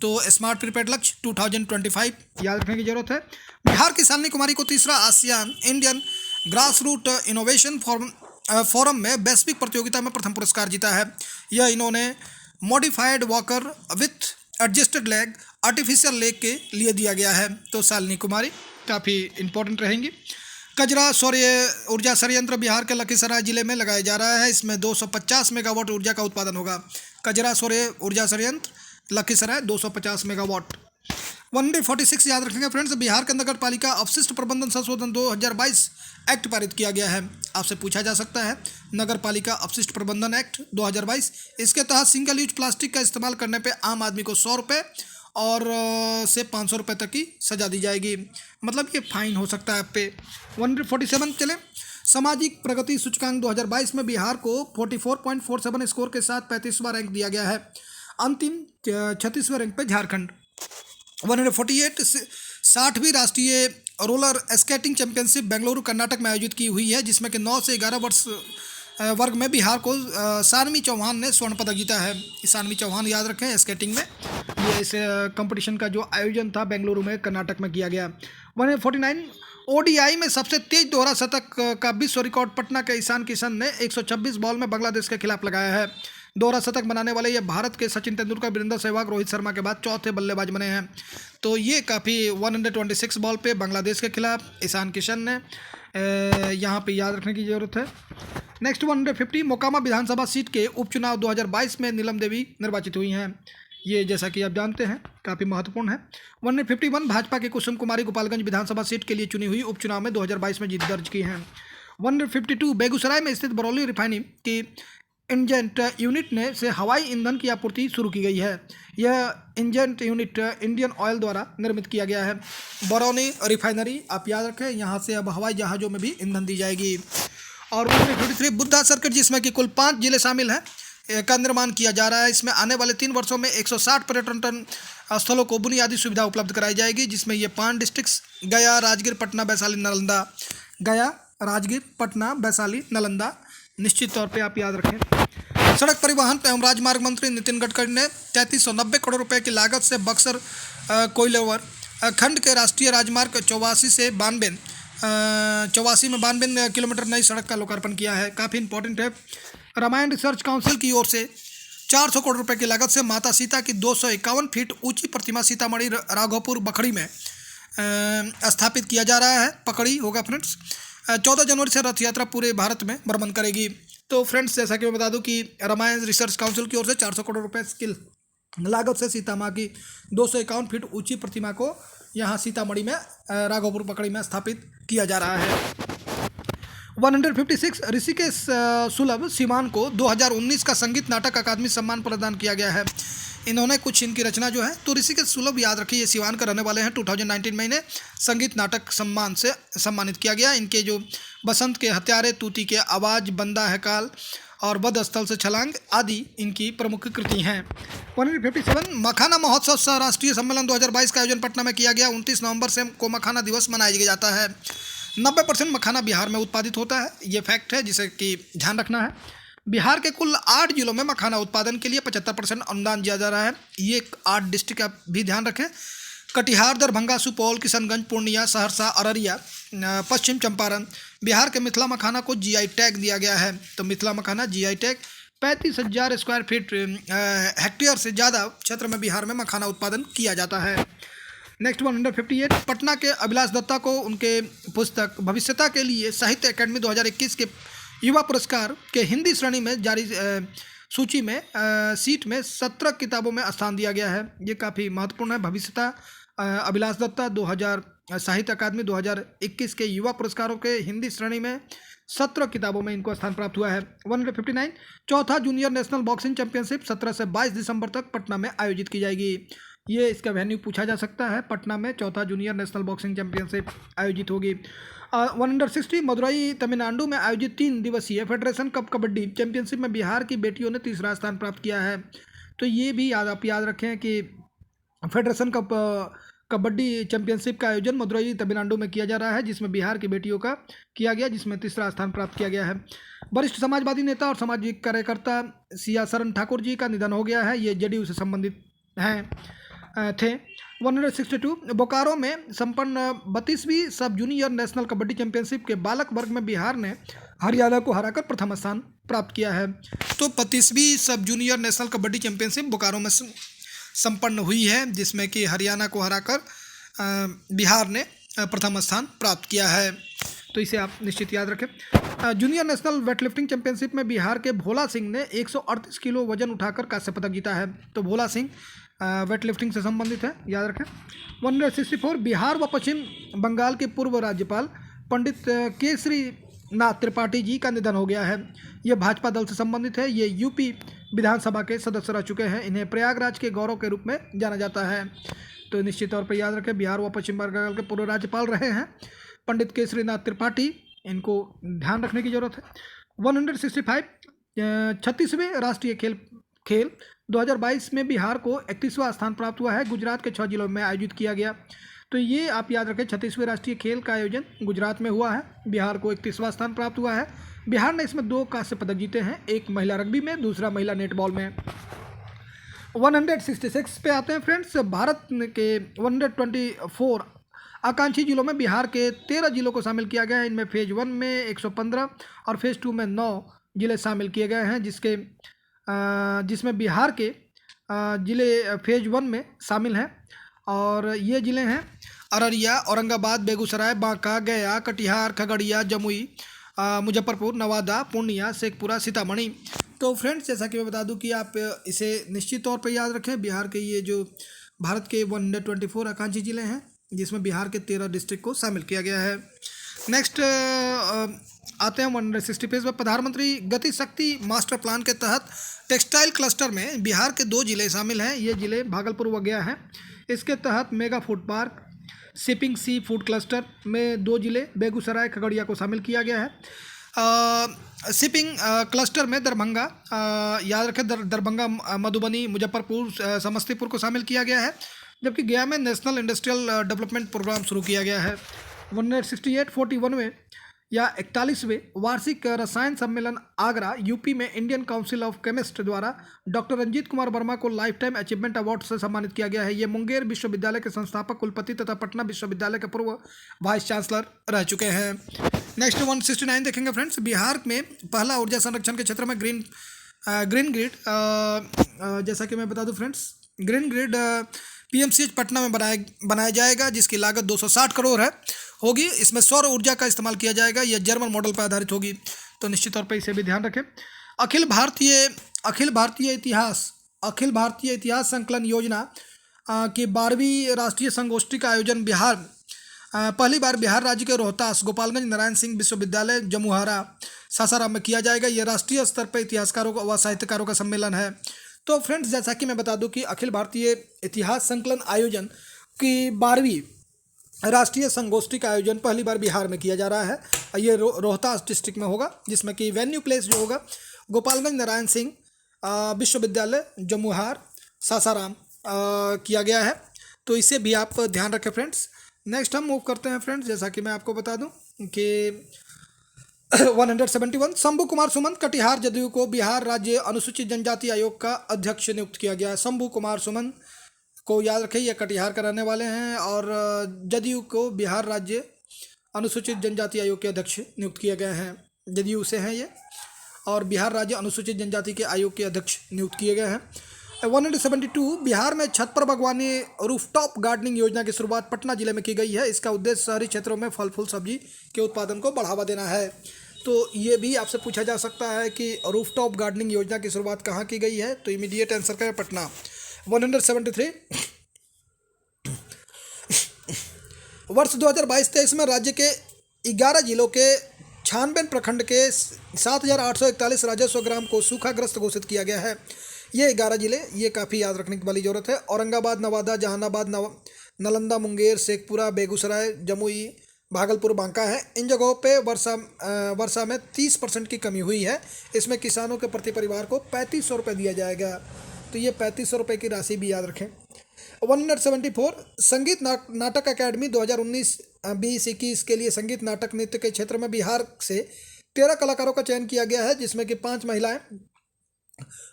तो स्मार्ट प्रीपेड लक्ष्य 2025 याद रखने की जरूरत है। बिहार की शालिनी कुमारी को तीसरा ASEAN Indian grass root innovation forum में वैश्विक प्रतियोगिता में प्रथम पुरस्कार जीता है। यह इन्होंने modified walker with adjusted leg artificial leg के लिए दिया गया है। तो शालिनी कुमारी काफ़ी इंपॉर्टेंट रहेंगी। कजरा सौर्य ऊर्जा संयंत्र बिहार के लखीसराय जिले में लगाया जा रहा है। इसमें 250 मेगावाट ऊर्जा का उत्पादन होगा। कजरा सौर्य ऊर्जा संयंत्र लखीसराय 250 मेगावाट। 146 याद रखेंगे फ्रेंड्स। बिहार के नगर पालिका अपशिष्ट प्रबंधन संशोधन 2022 एक्ट पारित किया गया है। आपसे पूछा जा सकता है नगर पालिका अपशिष्ट प्रबंधन एक्ट 2022। इसके तहत सिंगल यूज प्लास्टिक का इस्तेमाल करने पे आम आदमी को 100 रुपये और से 500 रुपये तक की सजा दी जाएगी, मतलब ये फाइन हो सकता है आप पे। 147 चले। सामाजिक प्रगति सूचकांक 2022 में बिहार को 44.47 स्कोर के साथ 35वां रैंक दिया गया है। अंतिम 36वें रैंक पे झारखंड। 148 60वीं राष्ट्रीय roller skating championship Bengaluru Karnataka में आयोजित की हुई है, जिसमें कि 9 से 11 वर्ष वर्ग में बिहार को सानवी चौहान ने स्वर्ण पदक जीता है। सानवी चौहान याद रखें स्केटिंग में, ये इस कंपटीशन का जो आयोजन था बेंगलुरु में कर्नाटक में किया गया। 149 ओडीआई में सबसे तेज दोहरा शतक का विश्व रिकॉर्ड पटना के ईशान किशन ने 126 बॉल में बांग्लादेश के खिलाफ लगाया है। दोहरा शतक बनाने वाले ये भारत के सचिन तेंदुलकर, वीरेंद्र सहवाग, रोहित शर्मा के बाद चौथे बल्लेबाज बने हैं। तो ये काफ़ी 126 बॉल पे बांग्लादेश के खिलाफ ईशान किशन ने यहाँ पे याद रखने की ज़रूरत है। नेक्स्ट 150 मोकामा विधानसभा सीट के उपचुनाव 2022 में नीलम देवी निर्वाचित हुई हैं। ये जैसा कि आप जानते हैं काफ़ी महत्वपूर्ण है। 151 भाजपा की कुसुम कुमारी गोपालगंज विधानसभा सीट के लिए चुनी हुई उपचुनाव में 2022 में जीत दर्ज की हैं। 152 बेगूसराय में स्थित बरौली रिफाइनरी की इंजेंट यूनिट ने से हवाई ईंधन की आपूर्ति शुरू की गई है। यह इंजेंट यूनिट इंडियन ऑयल द्वारा निर्मित किया गया है। बरौनी रिफाइनरी आप याद रखें, यहाँ से अब हवाई जहाज़ों में भी ईंधन दी जाएगी। और 153 बुद्धा सर्किट, जिसमें कि कुल 5 जिले शामिल हैं, का निर्माण किया जा रहा है। इसमें आने वाले 3 वर्षों में 160 पर्यटन स्थलों को बुनियादी सुविधा उपलब्ध कराई जाएगी, जिसमें ये 5 डिस्ट्रिक्ट्स गया, राजगीर, पटना, वैशाली, नालंदा। गया, राजगीर, पटना, वैशाली, नालंदा निश्चित तौर पे आप याद रखें। सड़क परिवहन एवं राजमार्ग मंत्री नितिन गडकरी ने 3390 करोड़ रुपए की लागत से बक्सर कोइलवर खंड के राष्ट्रीय राजमार्ग 84 में 92 किलोमीटर नई सड़क का लोकार्पण किया है। काफ़ी इंपॉर्टेंट है। रामायण रिसर्च काउंसिल की ओर से 400 करोड़ रुपए की लागत से माता सीता की 251 फीट ऊंची प्रतिमा सीतामढ़ी राघोपुर बखड़ी में स्थापित किया जा रहा है। पकड़ी होगा फ्रेंड्स। 14 जनवरी से रथ यात्रा पूरे भारत में भ्रमण करेगी। तो फ्रेंड्स, जैसा कि मैं बता दूं कि रामायण रिसर्च काउंसिल की ओर से 400 करोड़ रुपए की लागत से सीता माँ की 251 फीट ऊंची प्रतिमा को यहाँ सीतामढ़ी में राघोपुर पकड़ी में स्थापित किया जा रहा है। 156 ऋषिकेश सुलभ सीमान को 2019 का संगीत नाटक अकादमी सम्मान प्रदान किया गया है। इन्होंने कुछ इनकी रचना जो है, तो ऋषिकेश सुलभ याद रखिए ये सिवान का रहने वाले हैं। 2019 में इन्हें संगीत नाटक सम्मान से सम्मानित किया गया। इनके जो बसंत के हत्यारे, तूती के आवाज़, बंदा है काल और वध स्थल से छलांग आदि इनकी प्रमुख कृति हैं। 157 मखाना महोत्सव सह राष्ट्रीय सम्मेलन 2022 का आयोजन पटना में किया गया। 29 नवंबर से को मखाना दिवस मनाया जाता है। 90% मखाना बिहार में उत्पादित होता है, ये फैक्ट है जिसे कि ध्यान रखना है। बिहार के कुल 8 जिलों में मखाना उत्पादन के लिए 75% अनुदान दिया जा रहा है। ये 8 डिस्ट्रिक्ट आप भी ध्यान रखें: कटिहार, दरभंगा, सुपौल, किशनगंज, पूर्णिया, सहरसा, अररिया, पश्चिम चंपारण। बिहार के मिथिला मखाना को जीआई टैग दिया गया है। तो Mithila makhana GI tag 35,000 square feet hectare से ज़्यादा क्षेत्र में बिहार में मखाना उत्पादन किया जाता है। नेक्स्ट 158 पटना के अभिलाष दत्ता को उनके पुस्तक भविष्यता के लिए साहित्य अकादमी 2021 के युवा पुरस्कार के हिंदी श्रेणी में जारी सूची में सीट में 17 किताबों में स्थान दिया गया है। ये काफ़ी महत्वपूर्ण है। भविष्यता अभिलाष दत्ता 2000 साहित्य अकादमी 2021 के युवा पुरस्कारों के हिंदी श्रेणी में 17 किताबों में इनको स्थान प्राप्त हुआ है। 159 चौथा जूनियर नेशनल बॉक्सिंग चैंपियनशिप 17 से 22 दिसंबर तक पटना में आयोजित की जाएगी। ये इसका वेन्यू पूछा जा सकता है। पटना में चौथा जूनियर नेशनल बॉक्सिंग चैंपियनशिप आयोजित होगी। 160 मदुरई तमिलनाडु में आयोजित 3 दिवसीय फेडरेशन कप कबड्डी चैंपियनशिप में बिहार की बेटियों ने तीसरा स्थान प्राप्त किया है। तो ये भी आप याद रखें कि फेडरेशन कप कबड्डी चैंपियनशिप का आयोजन मदुरई तमिलनाडु में किया जा रहा है, जिसमें बिहार की बेटियों का किया गया, जिसमें तीसरा स्थान प्राप्त किया गया है। वरिष्ठ समाजवादी नेता और सामाजिक कार्यकर्ता सिया सरन ठाकुर जी का निधन हो गया है। ये जेडीयू से संबंधित थे। 162 बोकारो में संपन्न 32वीं sub junior national kabaddi championship के बालक वर्ग में बिहार ने हरियाणा को हराकर प्रथम स्थान प्राप्त किया है। तो 32वीं sub junior national kabaddi championship Bokaro में संपन्न हुई है, जिसमें कि हरियाणा को हराकर बिहार ने प्रथम स्थान प्राप्त किया है। तो इसे आप निश्चित याद रखें। जूनियर नेशनल वेटलिफ्टिंग चैंपियनशिप में बिहार के भोला सिंह ने 138 किलो वजन उठाकर कांस्य पदक जीता है। तो भोला सिंह वेट लिफ्टिंग से संबंधित है, याद रखें। 164 बिहार व पश्चिम बंगाल के पूर्व राज्यपाल पंडित केसरी नाथ त्रिपाठी जी का निधन हो गया है। ये भाजपा दल से संबंधित है। ये यूपी विधानसभा के सदस्य रह चुके हैं। इन्हें प्रयागराज के गौरव के रूप में जाना जाता है। तो निश्चित तौर पर याद रखें, बिहार व पश्चिम बंगाल के पूर्व राज्यपाल रहे हैं पंडित केसरीनाथ त्रिपाठी, इनको ध्यान रखने की जरूरत है। 165 36वें राष्ट्रीय खेल 2022 में बिहार को 31वां स्थान प्राप्त हुआ है। गुजरात के 6 जिलों में आयोजित किया गया। तो ये आप याद रखें, 36वें राष्ट्रीय खेल का आयोजन गुजरात में हुआ है। बिहार को 31वां स्थान प्राप्त हुआ है। बिहार ने इसमें 2 कांस्य पदक जीते हैं, एक महिला रग्बी में, दूसरा महिला नेटबॉल में। 166 पे आते हैं फ्रेंड्स। भारत के 124 आकांक्षी जिलों में बिहार के 13 जिलों को शामिल किया गया है। इनमें फेज 1 में 115 और फेज 2 में 9 जिले शामिल किए गए हैं, जिसमें बिहार के जिले फेज 1 में शामिल हैं। और ये ज़िले हैं अररिया, औरंगाबाद, बेगूसराय, बांका, गया, कटिहार, खगड़िया, जमुई, मुजफ्फरपुर, नवादा, पूर्णिया, शेखपुरा, सीतामढ़ी। तो फ्रेंड्स, जैसा कि मैं बता दूं कि आप इसे निश्चित तौर पर याद रखें। बिहार के ये जो भारत के 124 आकांक्षी जिले हैं, जिसमें बिहार के 13 डिस्ट्रिक्ट को शामिल किया गया है। नेक्स्ट आते हैं 160 पेज में। प्रधानमंत्री गति शक्ति मास्टर प्लान के तहत टेक्सटाइल क्लस्टर में बिहार के 2 जिले शामिल हैं। ये जिले भागलपुर व गया हैं। इसके तहत मेगा फूड पार्क शिपिंग सी फूड क्लस्टर में 2 जिले बेगूसराय, खगड़िया को शामिल किया गया है। शिपिंग क्लस्टर में दरभंगा, याद रखें, दरभंगा, मधुबनी, मुजफ्फरपुर, समस्तीपुर को शामिल किया गया है। जबकि गया में नेशनल इंडस्ट्रियल डेवलपमेंट प्रोग्राम शुरू किया गया है। 168 41वें या 41वें वार्षिक रसायन सम्मेलन आगरा यूपी में इंडियन काउंसिल ऑफ केमिस्ट द्वारा डॉक्टर रंजीत कुमार वर्मा को लाइफ टाइम अचीवमेंट अवार्ड से सम्मानित किया गया है। ये मुंगेर विश्वविद्यालय के संस्थापक कुलपति तथा पटना विश्वविद्यालय के पूर्व वाइस चांसलर रह चुके हैं। नेक्स्ट 169 देखेंगे फ्रेंड्स। बिहार में पहला ऊर्जा संरक्षण के क्षेत्र में ग्रीन ग्रिड, जैसा कि मैं बता दूं friends, green grid PMCH Patna में बनाया जाएगा, जिसकी लागत 260 करोड़ होगी। इसमें सौर ऊर्जा का इस्तेमाल किया जाएगा। यह जर्मन मॉडल पर आधारित होगी। तो निश्चित तौर पर इसे भी ध्यान रखें। अखिल भारतीय इतिहास संकलन योजना की 12वीं राष्ट्रीय संगोष्ठी का आयोजन पहली बार बिहार राज्य के रोहतास, गोपालगंज, नारायण सिंह विश्वविद्यालय, जमुहारा, सासाराम में किया जाएगा। यह राष्ट्रीय स्तर पर इतिहासकारों व साहित्यकारों का सम्मेलन है। तो फ्रेंड्स, जैसा कि मैं बता दूं कि अखिल भारतीय इतिहास संकलन आयोजन की 12वीं राष्ट्रीय संगोष्ठी का आयोजन पहली बार बिहार में किया जा रहा है। ये रोहतास डिस्ट्रिक्ट में होगा, जिसमें कि वेन्यू प्लेस जो होगा गोपालगंज, नारायण सिंह विश्वविद्यालय, जमुहार, सासाराम किया गया है। तो इसे भी आप ध्यान रखें फ्रेंड्स। नेक्स्ट हम मूव करते हैं फ्रेंड्स। जैसा कि मैं आपको बता दूं कि 171 शंभू कुमार सुमन कटिहार जदयू को बिहार राज्य अनुसूचित जनजाति आयोग का अध्यक्ष नियुक्त किया गया है। शंभू कुमार सुमन को याद रखें, ये कटिहार का रहने वाले हैं और जदयू को बिहार राज्य अनुसूचित जनजाति आयोग के अध्यक्ष नियुक्त किए गए हैं। जदयू से हैं ये, और बिहार राज्य अनुसूचित जनजाति के आयोग के अध्यक्ष नियुक्त किए गए हैं। 172 बिहार में छत पर बागवानी रूफटॉप गार्डनिंग योजना की शुरुआत पटना जिले में की गई है। इसका उद्देश्य शहरी क्षेत्रों में फल फूल सब्जी के उत्पादन को बढ़ावा देना है। तो ये भी आपसे पूछा जा सकता है कि रूफटॉप गार्डनिंग योजना की शुरुआत कहाँ की गई है, तो इमीडिएट आंसर करें पटना। 173 वर्ष 2022-23 में राज्य के 11 जिलों के 96 प्रखंड के 7,841 राजस्व ग्राम को सूखाग्रस्त घोषित किया गया है। ये 11 जिले, ये काफ़ी याद रखने की वाली जरूरत है। औरंगाबाद, नवादा, जहानाबाद, नालंदा, मुंगेर, शेखपुरा, बेगूसराय, जमुई, भागलपुर, बांका है। इन जगहों पे वर्षा में 30% की कमी हुई है। इसमें किसानों के प्रति परिवार को 3500 रुपये दिया जाएगा। तो ये 3500 रुपये की राशि भी याद रखें। 174 संगीत नाटक अकादमी 2019-20-21 के लिए संगीत नाटक नृत्य के क्षेत्र में बिहार से 13 कलाकारों का चयन किया गया है, जिसमें कि 5 महिलाएं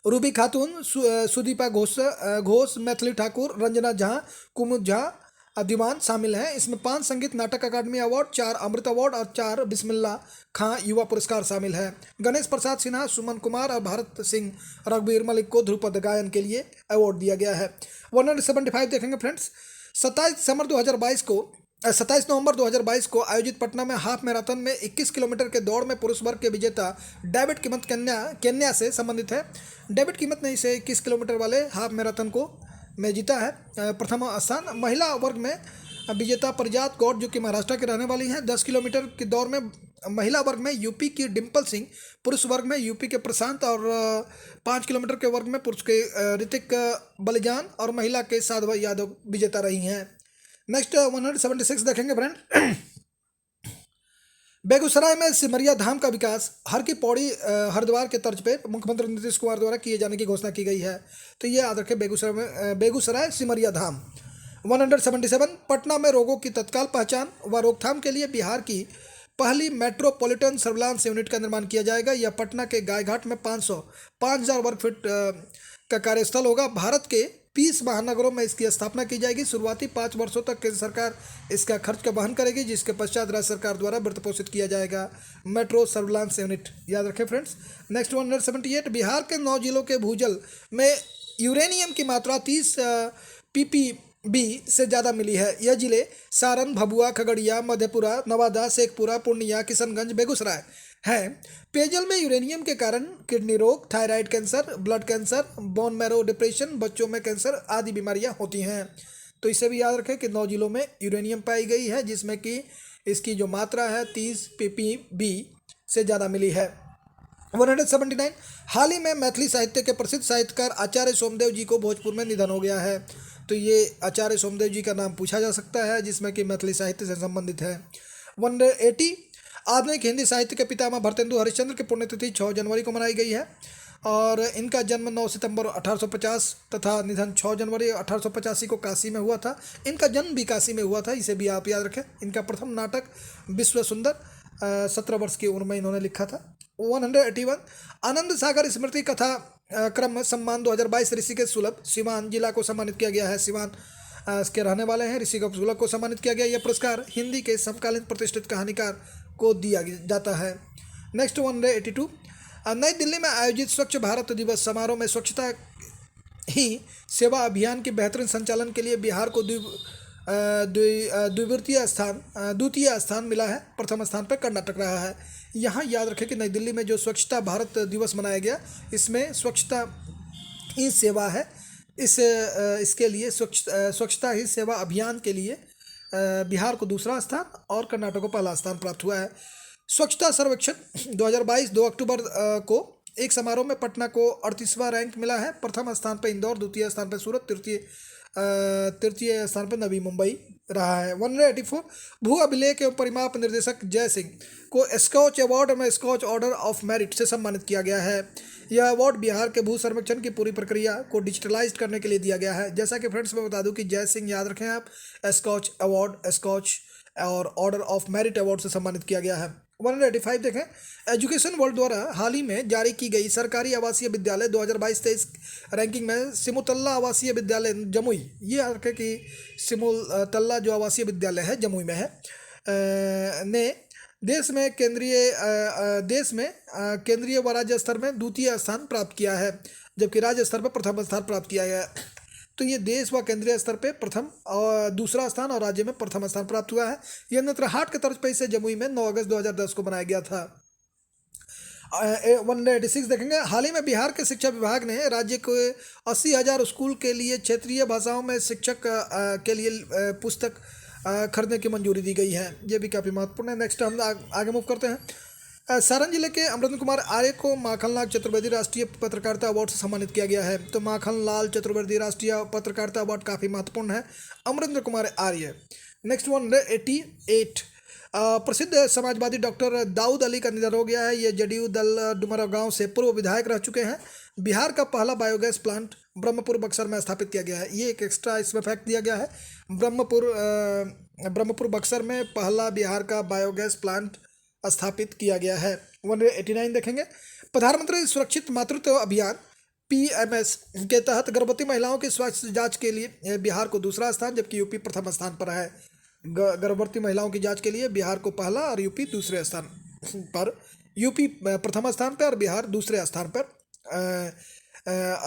रूबी खातून, सुदीपा घोष, मैथिली ठाकुर, रंजना झा, कुमुद झा, अधिमान शामिल हैं। इसमें 5 संगीत नाटक अकादमी अवार्ड, 4 अमृत अवार्ड और 4 बिस्मिल्ला खां युवा पुरस्कार शामिल है। गणेश प्रसाद सिन्हा, सुमन कुमार और भारत सिंह रघुवीर मलिक को ध्रुपद गायन के लिए अवार्ड दिया गया है। 175 देखेंगे फ्रेंड्स। 27 नवंबर 2022 को आयोजित पटना में हाफ मैराथन में 21 किलोमीटर के दौड़ में पुरुष वर्ग के विजेता डेविड कीमत केन्या से संबंधित है। डेविड कीमत ने इसे 21 किलोमीटर वाले हाफ मैराथन को में जीता है प्रथम स्थान। महिला वर्ग में विजेता परिजात कौर जो कि महाराष्ट्र के रहने वाली हैं। 10 किलोमीटर की दौड़ में महिला वर्ग में यूपी की डिम्पल सिंह, पुरुष वर्ग में यूपी के प्रशांत और 5 किलोमीटर के वर्ग में पुरुष के ऋतिक बलिजान और महिला के साधवा यादव विजेता रही हैं। नेक्स्ट 176 देखेंगे फ्रेंड। बेगूसराय में सिमरिया धाम का विकास हर की पौड़ी हरिद्वार के तर्ज पे मुख्यमंत्री नीतीश कुमार द्वारा किए जाने की घोषणा की गई है। तो ये याद रखें, बेगूसराय सिमरिया धाम। 177 पटना में रोगों की तत्काल पहचान व रोकथाम के लिए बिहार की पहली मेट्रोपॉलिटन सर्विलांस यूनिट का निर्माण किया जाएगा। यह पटना के गायघाट में 5,000 वर्ग फीट का कार्यस्थल होगा। भारत के 30 महानगरों में इसकी स्थापना की जाएगी। शुरुआती 5 वर्षों तक केंद्र सरकार इसका खर्च का वहन करेगी, जिसके पश्चात राज्य सरकार द्वारा वित्त पोषित किया जाएगा मेट्रो सर्विलांस यूनिट। याद रखें फ्रेंड्स। नेक्स्ट 178 बिहार के 9 जिलों के भूजल में यूरेनियम की मात्रा 30 ppb से ज़्यादा मिली है। यह जिले सारण, भभुआ, खगड़िया, मधेपुरा, नवादा, शेखपुरा, पूर्णिया, किशनगंज, बेगूसराय हैं। पेयजल में यूरेनियम के कारण किडनी रोग, thyroid cancer, blood cancer, bone marrow depression, बच्चों में कैंसर आदि बीमारियां होती हैं। तो इसे भी याद रखें कि 9 जिलों में यूरेनियम पाई गई है, जिसमें कि इसकी जो मात्रा है 30 ppb से ज़्यादा मिली है। 179 हाल ही में मैथिली साहित्य के प्रसिद्ध साहित्यकार आचार्य सोमदेव जी को भोजपुर में निधन हो गया है। तो ये आचार्य सोमदेव जी का नाम पूछा जा सकता है, जिसमें कि मैथिली साहित्य से संबंधित है। 180 आधुनिक हिंदी साहित्य के पितामह भरतेंदु हरिश्चंद्र की पुण्यतिथि 6 जनवरी को मनाई गई है और इनका जन्म 9 सितंबर 1850 तथा निधन 6 जनवरी 1885 को काशी में हुआ था। इनका जन्म भी काशी में हुआ था, इसे भी आप याद रखें। इनका प्रथम नाटक विश्व सुंदर 17 वर्ष की उम्र में इन्होंने लिखा था। 181 आनंद सागर स्मृति कथा क्रम सम्मान 2022 ऋषिकेश सुलभ सिवान जिला को सम्मानित किया गया है। सिवान के रहने वाले हैं। ऋषिकेश सुलभ को सम्मानित किया गया। यह पुरस्कार हिंदी के समकालीन प्रतिष्ठित कहानीकार को दिया जाता है। नेक्स्ट 182 नई दिल्ली में आयोजित स्वच्छ भारत दिवस समारोह में स्वच्छता ही सेवा अभियान के बेहतरीन संचालन के लिए बिहार को द्वितीय स्थान मिला है। प्रथम स्थान पर कर्नाटक रहा है। यहाँ याद रखें कि नई दिल्ली में जो स्वच्छता भारत दिवस मनाया गया, इसमें स्वच्छता ही सेवा है। इसके लिए स्वच्छता ही सेवा अभियान के लिए बिहार को दूसरा स्थान और कर्नाटक को पहला स्थान प्राप्त हुआ है। स्वच्छता सर्वेक्षण 2022 2 अक्टूबर को एक समारोह में पटना को 38वां रैंक मिला है। प्रथम स्थान पर इंदौर, द्वितीय स्थान पर सूरत, तृतीय स्थान पर नवी मुंबई रहा है। 184 भू अभिलेख एवं परिमाप निर्देशक जय सिंह को स्कॉच अवार्ड में स्कॉच ऑर्डर ऑफ मेरिट से सम्मानित किया गया है। यह अवार्ड बिहार के भू सर्वेक्षण की पूरी प्रक्रिया को डिजिटलाइज करने के लिए दिया गया है। जैसा कि फ्रेंड्स मैं बता दूं कि जय सिंह याद रखें आप, स्कॉच अवार्ड, स्कॉच और ऑर्डर ऑफ मेरिट अवार्ड से सम्मानित किया गया है। 185 देखें एजुकेशन वर्ल्ड द्वारा हाल ही में जारी की गई सरकारी आवासीय विद्यालय 2022-23 रैंकिंग में सिमुतल्ला आवासीय विद्यालय जमुई, ये याद रखें कि सिमुतल्ला जो आवासीय विद्यालय है जमुई में है, ने देश में केंद्रीय व राज्य स्तर में द्वितीय स्थान प्राप्त किया है, जबकि राज्य स्तर पर प्रथम स्थान प्राप्त किया गया। तो ये देश व केंद्रीय स्तर पे प्रथम और दूसरा स्थान और राज्य में प्रथम स्थान प्राप्त हुआ है। यह नेत्रहाट के तर्ज पर इसे जमुई में 9 अगस्त 2010 को बनाया गया था। 186 देखेंगे हाल ही में बिहार के शिक्षा विभाग ने राज्य को 80,000 स्कूल के लिए क्षेत्रीय भाषाओं में शिक्षक के लिए पुस्तक खरीदने की मंजूरी दी गई है। ये भी काफ़ी महत्वपूर्ण है। नेक्स्ट हम आगे मूव करते हैं। सारण जिले के अमरेंद्र कुमार आर्य को माखनलाल चतुर्वेदी राष्ट्रीय पत्रकारिता अवार्ड से सम्मानित किया गया है। तो माखनलाल चतुर्वेदी राष्ट्रीय पत्रकारिता अवार्ड काफ़ी महत्वपूर्ण है। अमरेंद्र कुमार आर्य। नेक्स्ट 188 प्रसिद्ध समाजवादी डॉक्टर दाऊद अली का निधन हो गया है। ये जदयू दल डुमरा गांव से पूर्व विधायक रह चुके हैं। बिहार का पहला बायोगैस प्लांट ब्रह्मपुर बक्सर में स्थापित किया गया है। ये एक एक्स्ट्रा इसमें फैक्ट दिया गया है। ब्रह्मपुर बक्सर में पहला बिहार का बायोगैस प्लांट स्थापित किया गया है। 189 देखेंगे प्रधानमंत्री सुरक्षित मातृत्व अभियान PMS के तहत गर्भवती महिलाओं की स्वास्थ्य जांच के लिए बिहार को दूसरा स्थान, जबकि यूपी प्रथम स्थान पर है। गर्भवती महिलाओं की जांच के लिए बिहार को पहला और यूपी दूसरे स्थान पर, यूपी प्रथम स्थान पर और बिहार दूसरे स्थान पर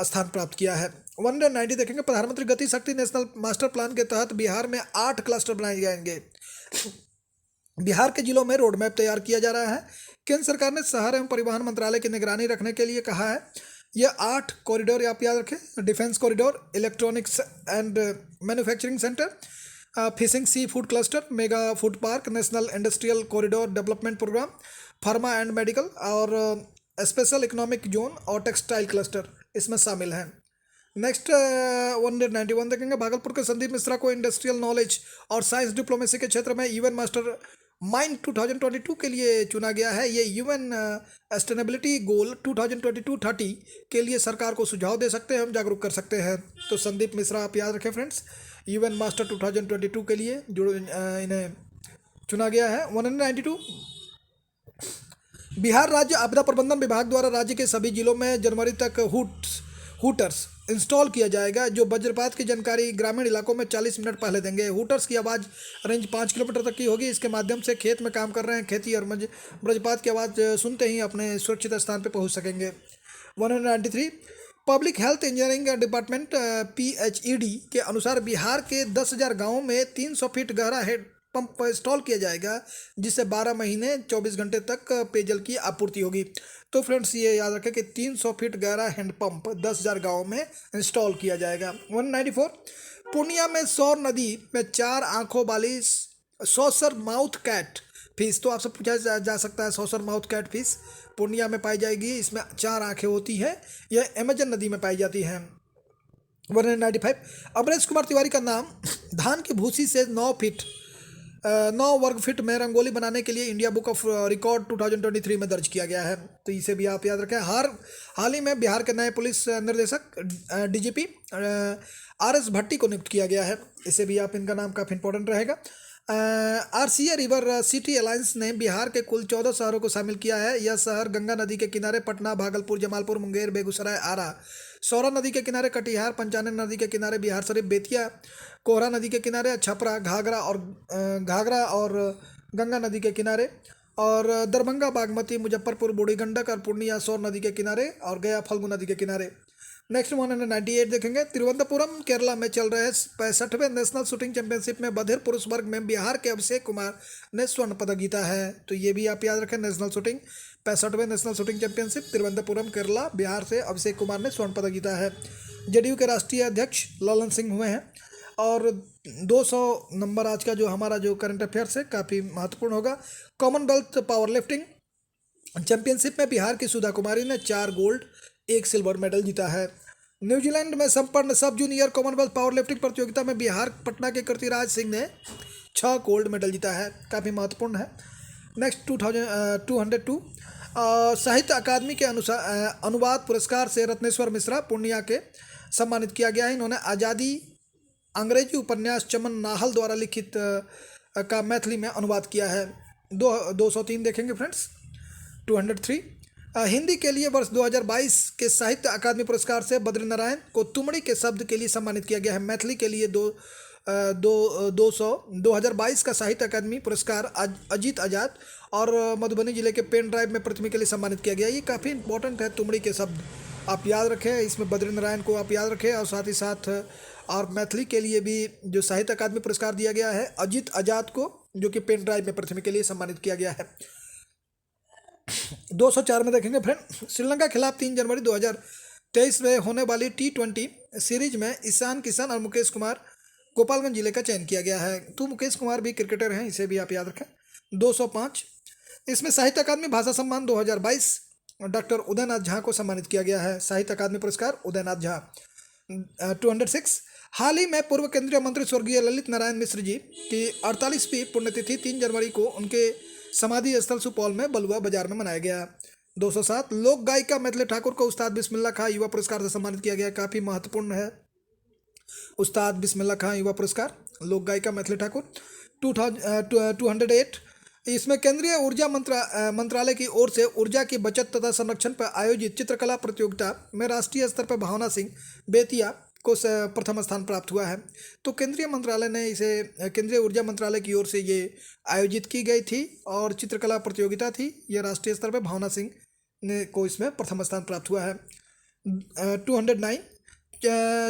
स्थान प्राप्त किया है। 190 देखेंगे प्रधानमंत्री गति शक्ति नेशनल मास्टर प्लान के तहत बिहार में 8 क्लस्टर बनाए जाएंगे। बिहार के जिलों में रोड मैप तैयार किया जा रहा है। केंद्र सरकार ने शहर एवं परिवहन मंत्रालय की निगरानी रखने के लिए कहा है। ये 8 कॉरिडोर आप याद रखें। Defence corridor, electronics and manufacturing centre, fishing sea food cluster, mega food park, national industrial corridor development programme, pharma and medical और स्पेशल इकोनॉमिक जोन और टेक्सटाइल क्लस्टर इसमें शामिल हैं। नेक्स्ट 191 देखेंगे। भागलपुर के संदीप मिश्रा को इंडस्ट्रियल नॉलेज और साइंस डिप्लोमेसी के क्षेत्र में यूएन मास्टर माइंड 2022 के लिए चुना गया है। ये यूएन सस्टेनेबिलिटी गोल 2022-30 के लिए सरकार को सुझाव दे सकते हैं, हम जागरूक कर सकते हैं। तो संदीप मिश्रा आप याद रखें फ्रेंड्स, यूएन मास्टर 2022 के लिए जो इन्हें चुना गया है। 192 बिहार राज्य आपदा प्रबंधन विभाग द्वारा राज्य के सभी जिलों में जनवरी तक हुटर्स इंस्टॉल किया जाएगा, जो वज्रपात की जानकारी ग्रामीण इलाकों में 40 मिनट पहले देंगे। हुटर्स की आवाज़ रेंज 5 किलोमीटर तक की होगी। इसके माध्यम से खेत में काम कर रहे हैं खेती और वज्रपात की आवाज़ सुनते ही अपने सुरक्षित स्थान पर पहुंच सकेंगे। 193 public health engineering department PHED के अनुसार बिहार के 10,000 गाँवों में 300 फीट गहरा हेड पंप इंस्टॉल किया जाएगा, जिससे 12 महीने 24 घंटे तक पेयजल की आपूर्ति होगी। तो फ्रेंड्स ये याद रखें कि 300 फीट गहरा हैंडपंप 10,000 गाँव में इंस्टॉल किया जाएगा। 194 पूर्णिया में सौर नदी में 4 आंखों वाली सॉसर माउथ कैट फिश, तो आपसे पूछा जा सकता है saucer mouth cat fish Purnia में पाई जाएगी। इसमें 4 आंखें होती हैं, यह अमेजन नदी में पाई जाती हैं। 195 अमरेश कुमार तिवारी का नाम धान की भूसी से 9 वर्ग फीट में रंगोली बनाने के लिए इंडिया बुक ऑफ रिकॉर्ड 2023 में दर्ज किया गया है। तो इसे भी आप याद रखें। हाल ही में बिहार के नए पुलिस निर्देशक DGP RS भट्टी को नियुक्त किया गया है। इसे भी आप, इनका नाम काफ़ी इंपॉर्टेंट रहेगा। RCA रिवर सिटी अलायंस ने बिहार के कुल 14 शहरों को शामिल किया है। यह शहर गंगा नदी के किनारे पटना, भागलपुर, जमालपुर, मुंगेर, बेगूसराय, आरा, सौरा नदी के किनारे कटिहार, पंचानन नदी के किनारे बिहार शरीफ, बेतिया, कोहरा नदी के किनारे छपरा, घाघरा और गंगा नदी के किनारे, और दरभंगा, बागमती, मुजफ्फरपुर, बूढ़ी गंडक और पूर्णिया सौर नदी के किनारे, और गया फल्गु नदी के किनारे। नेक्स्ट 198 देखेंगे। तिरुवनंतपुरम केरला में चल रहे 65वें नेशनल शूटिंग चैंपियनशिप में बधिर पुरुष वर्ग में बिहार के अभिषेक कुमार ने स्वर्ण पदक जीता है। तो ये भी आप याद रखें, नेशनल शूटिंग 65वें national shooting championship Thiruvananthapuram Kerala, Bihar से अभिषेक कुमार ने स्वर्ण पदक जीता है। JDU के राष्ट्रीय अध्यक्ष ललन सिंह हुए हैं। और 200 नंबर आज का जो हमारा जो करंट अफेयर्स है काफ़ी महत्वपूर्ण होगा। कॉमनवेल्थ पावर लिफ्टिंग चैंपियनशिप में बिहार की सुधा कुमारी ने 4 गोल्ड 1 सिल्वर मेडल जीता है। न्यूजीलैंड में संपन्न सब जूनियर कॉमनवेल्थ पावर लिफ्टिंग प्रतियोगिता में बिहार पटना के कीर्तिराज सिंह ने 6 गोल्ड मेडल जीता है, काफ़ी महत्वपूर्ण है। नेक्स्ट 202 साहित्य अकादमी के अनुसार अनुवाद पुरस्कार से रत्नेश्वर मिश्रा पूर्णिया के सम्मानित किया गया है। इन्होंने आज़ादी अंग्रेजी उपन्यास चमन नाहल द्वारा लिखित का मैथिली में अनुवाद किया है। 203 देखेंगे फ्रेंड्स। 203 हिंदी के लिए वर्ष 2022 के साहित्य अकादमी पुरस्कार से बद्रीनारायण को तुमड़ी के शब्द के लिए सम्मानित किया गया है। मैथिली के लिए 2022 का साहित्य अकादमी पुरस्कार अजीत आजाद और मधुबनी जिले के पेन ड्राइव में प्रतिमा के लिए सम्मानित किया गया। ये काफ़ी इंपॉर्टेंट है, तुमड़ी के शब्द आप याद रखें। इसमें बद्रीनारायण को आप याद रखें, और साथ ही साथ और मैथिली के लिए भी जो साहित्य अकादमी पुरस्कार दिया गया है अजीत आजाद को, जो कि पेन ड्राइव में प्रतिमा के लिए सम्मानित किया गया है। 204 में देखेंगे फ्रेंड। श्रीलंका खिलाफ 3 जनवरी 2023 में होने वाली T20 सीरीज में ईशान किशन और मुकेश कुमार गोपालगंज जिले का चयन किया गया है। तो मुकेश कुमार भी क्रिकेटर हैं, इसे भी आप याद रखें। 205 इसमें साहित्य अकादमी भाषा सम्मान 2022 डॉक्टर उदयनाथ झा को सम्मानित किया गया है। साहित्य अकादमी पुरस्कार उदयनाथ झा। 206 हाल ही में पूर्व केंद्रीय मंत्री स्वर्गीय ललित नारायण मिश्र जी की 48वीं पुण्यतिथि 3 जनवरी को उनके समाधि स्थल सुपौल में बलुआ बाजार में मनाया गया। 207 लोक गायिका मैथिली ठाकुर को उस्ताद बिस्मिल्लाह खां युवा पुरस्कार से सम्मानित किया गया, काफ़ी महत्वपूर्ण है। उस्ताद बिस्मिल्लाह खां युवा पुरस्कार लोक गायिका मैथिली ठाकुर। 208 इसमें केंद्रीय ऊर्जा मंत्रालय की ओर से ऊर्जा की बचत तथा संरक्षण पर आयोजित चित्रकला प्रतियोगिता में राष्ट्रीय स्तर पर भावना सिंह बेतिया को प्रथम स्थान प्राप्त हुआ है। तो केंद्रीय मंत्रालय ने इसे केंद्रीय ऊर्जा मंत्रालय की ओर से ये आयोजित की गई थी और चित्रकला प्रतियोगिता थी। ये राष्ट्रीय स्तर पर भावना सिंह ने को इसमें प्रथम स्थान प्राप्त हुआ है। 209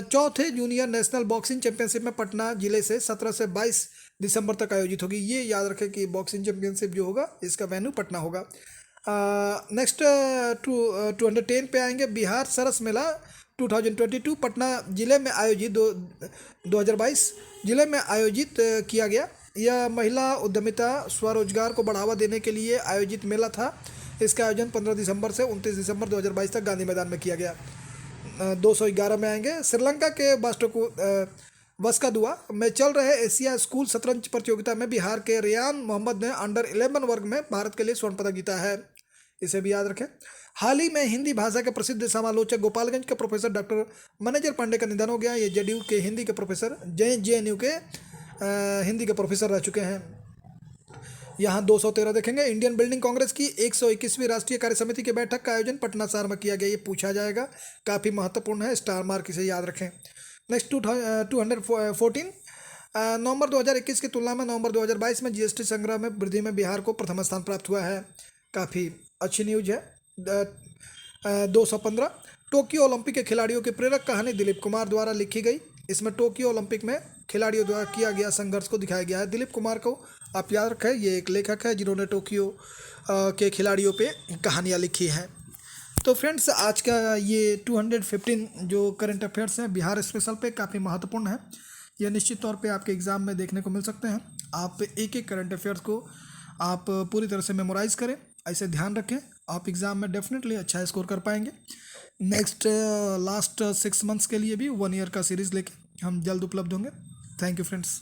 चौथे जूनियर नेशनल बॉक्सिंग चैंपियनशिप में पटना जिले से 17 से 22 दिसंबर तक आयोजित होगी। ये याद रखें कि बॉक्सिंग चैंपियनशिप जो होगा इसका वेन्यू पटना होगा। नेक्स्ट 210 पे आएंगे। बिहार सरस मेला 2022 पटना जिले में आयोजित 2022 जिले में आयोजित किया गया। यह महिला उद्यमिता स्वरोजगार को बढ़ावा देने के लिए आयोजित मेला था। इसका आयोजन 15 दिसंबर से 29 दिसंबर 2022 तक गांधी मैदान में किया गया। 211 में आएंगे। श्रीलंका के वस्का दुआ में चल रहे एशिया स्कूल शतरंज प्रतियोगिता में बिहार के रेयान मोहम्मद ने अंडर 11 वर्ग में भारत के लिए स्वर्ण पदक जीता है। इसे भी याद रखें। हाल ही में हिंदी भाषा के प्रसिद्ध समालोचक गोपालगंज के प्रोफेसर डॉक्टर मनोजर पांडे का निधन हो गया। ये जेडीयू के हिंदी के प्रोफेसर, जेएनयू के हिंदी के प्रोफेसर रह चुके हैं। यहाँ 213 देखेंगे। इंडियन बिल्डिंग कांग्रेस की 121वीं राष्ट्रीय कार्य समिति की बैठक का आयोजन पटना शहर में किया गया। ये पूछा जाएगा, काफ़ी महत्वपूर्ण है, स्टार मार्क इसे याद रखें। नेक्स्ट 214 नवंबर 2021 की तुलना में नवंबर 2022 में जीएसटी संग्रह में वृद्धि में बिहार को प्रथम स्थान प्राप्त हुआ है। काफ़ी अच्छी न्यूज है। 215 टोक्यो ओलंपिक के खिलाड़ियों की प्रेरक कहानी दिलीप कुमार द्वारा लिखी गई। इसमें टोक्यो ओलंपिक में खिलाड़ियों द्वारा किया गया संघर्ष को दिखाया गया है। दिलीप कुमार को आप याद रखें, ये एक लेखक है जिन्होंने टोक्यो के खिलाड़ियों पे कहानियाँ लिखी हैं। तो फ्रेंड्स, आज का ये 215 जो करंट अफेयर्स हैं बिहार स्पेशल पे काफ़ी महत्वपूर्ण है। यह निश्चित तौर पे आपके एग्ज़ाम में देखने को मिल सकते हैं। आप एक एक करंट अफेयर्स को आप पूरी तरह से मेमोराइज़ करें, ऐसे ध्यान रखें, आप एग्ज़ाम में डेफिनेटली अच्छा स्कोर कर पाएंगे। नेक्स्ट लास्ट 6 मंथ्स के लिए भी 1 ईयर का सीरीज़ लेके हम जल्द उपलब्ध होंगे। Thank you friends.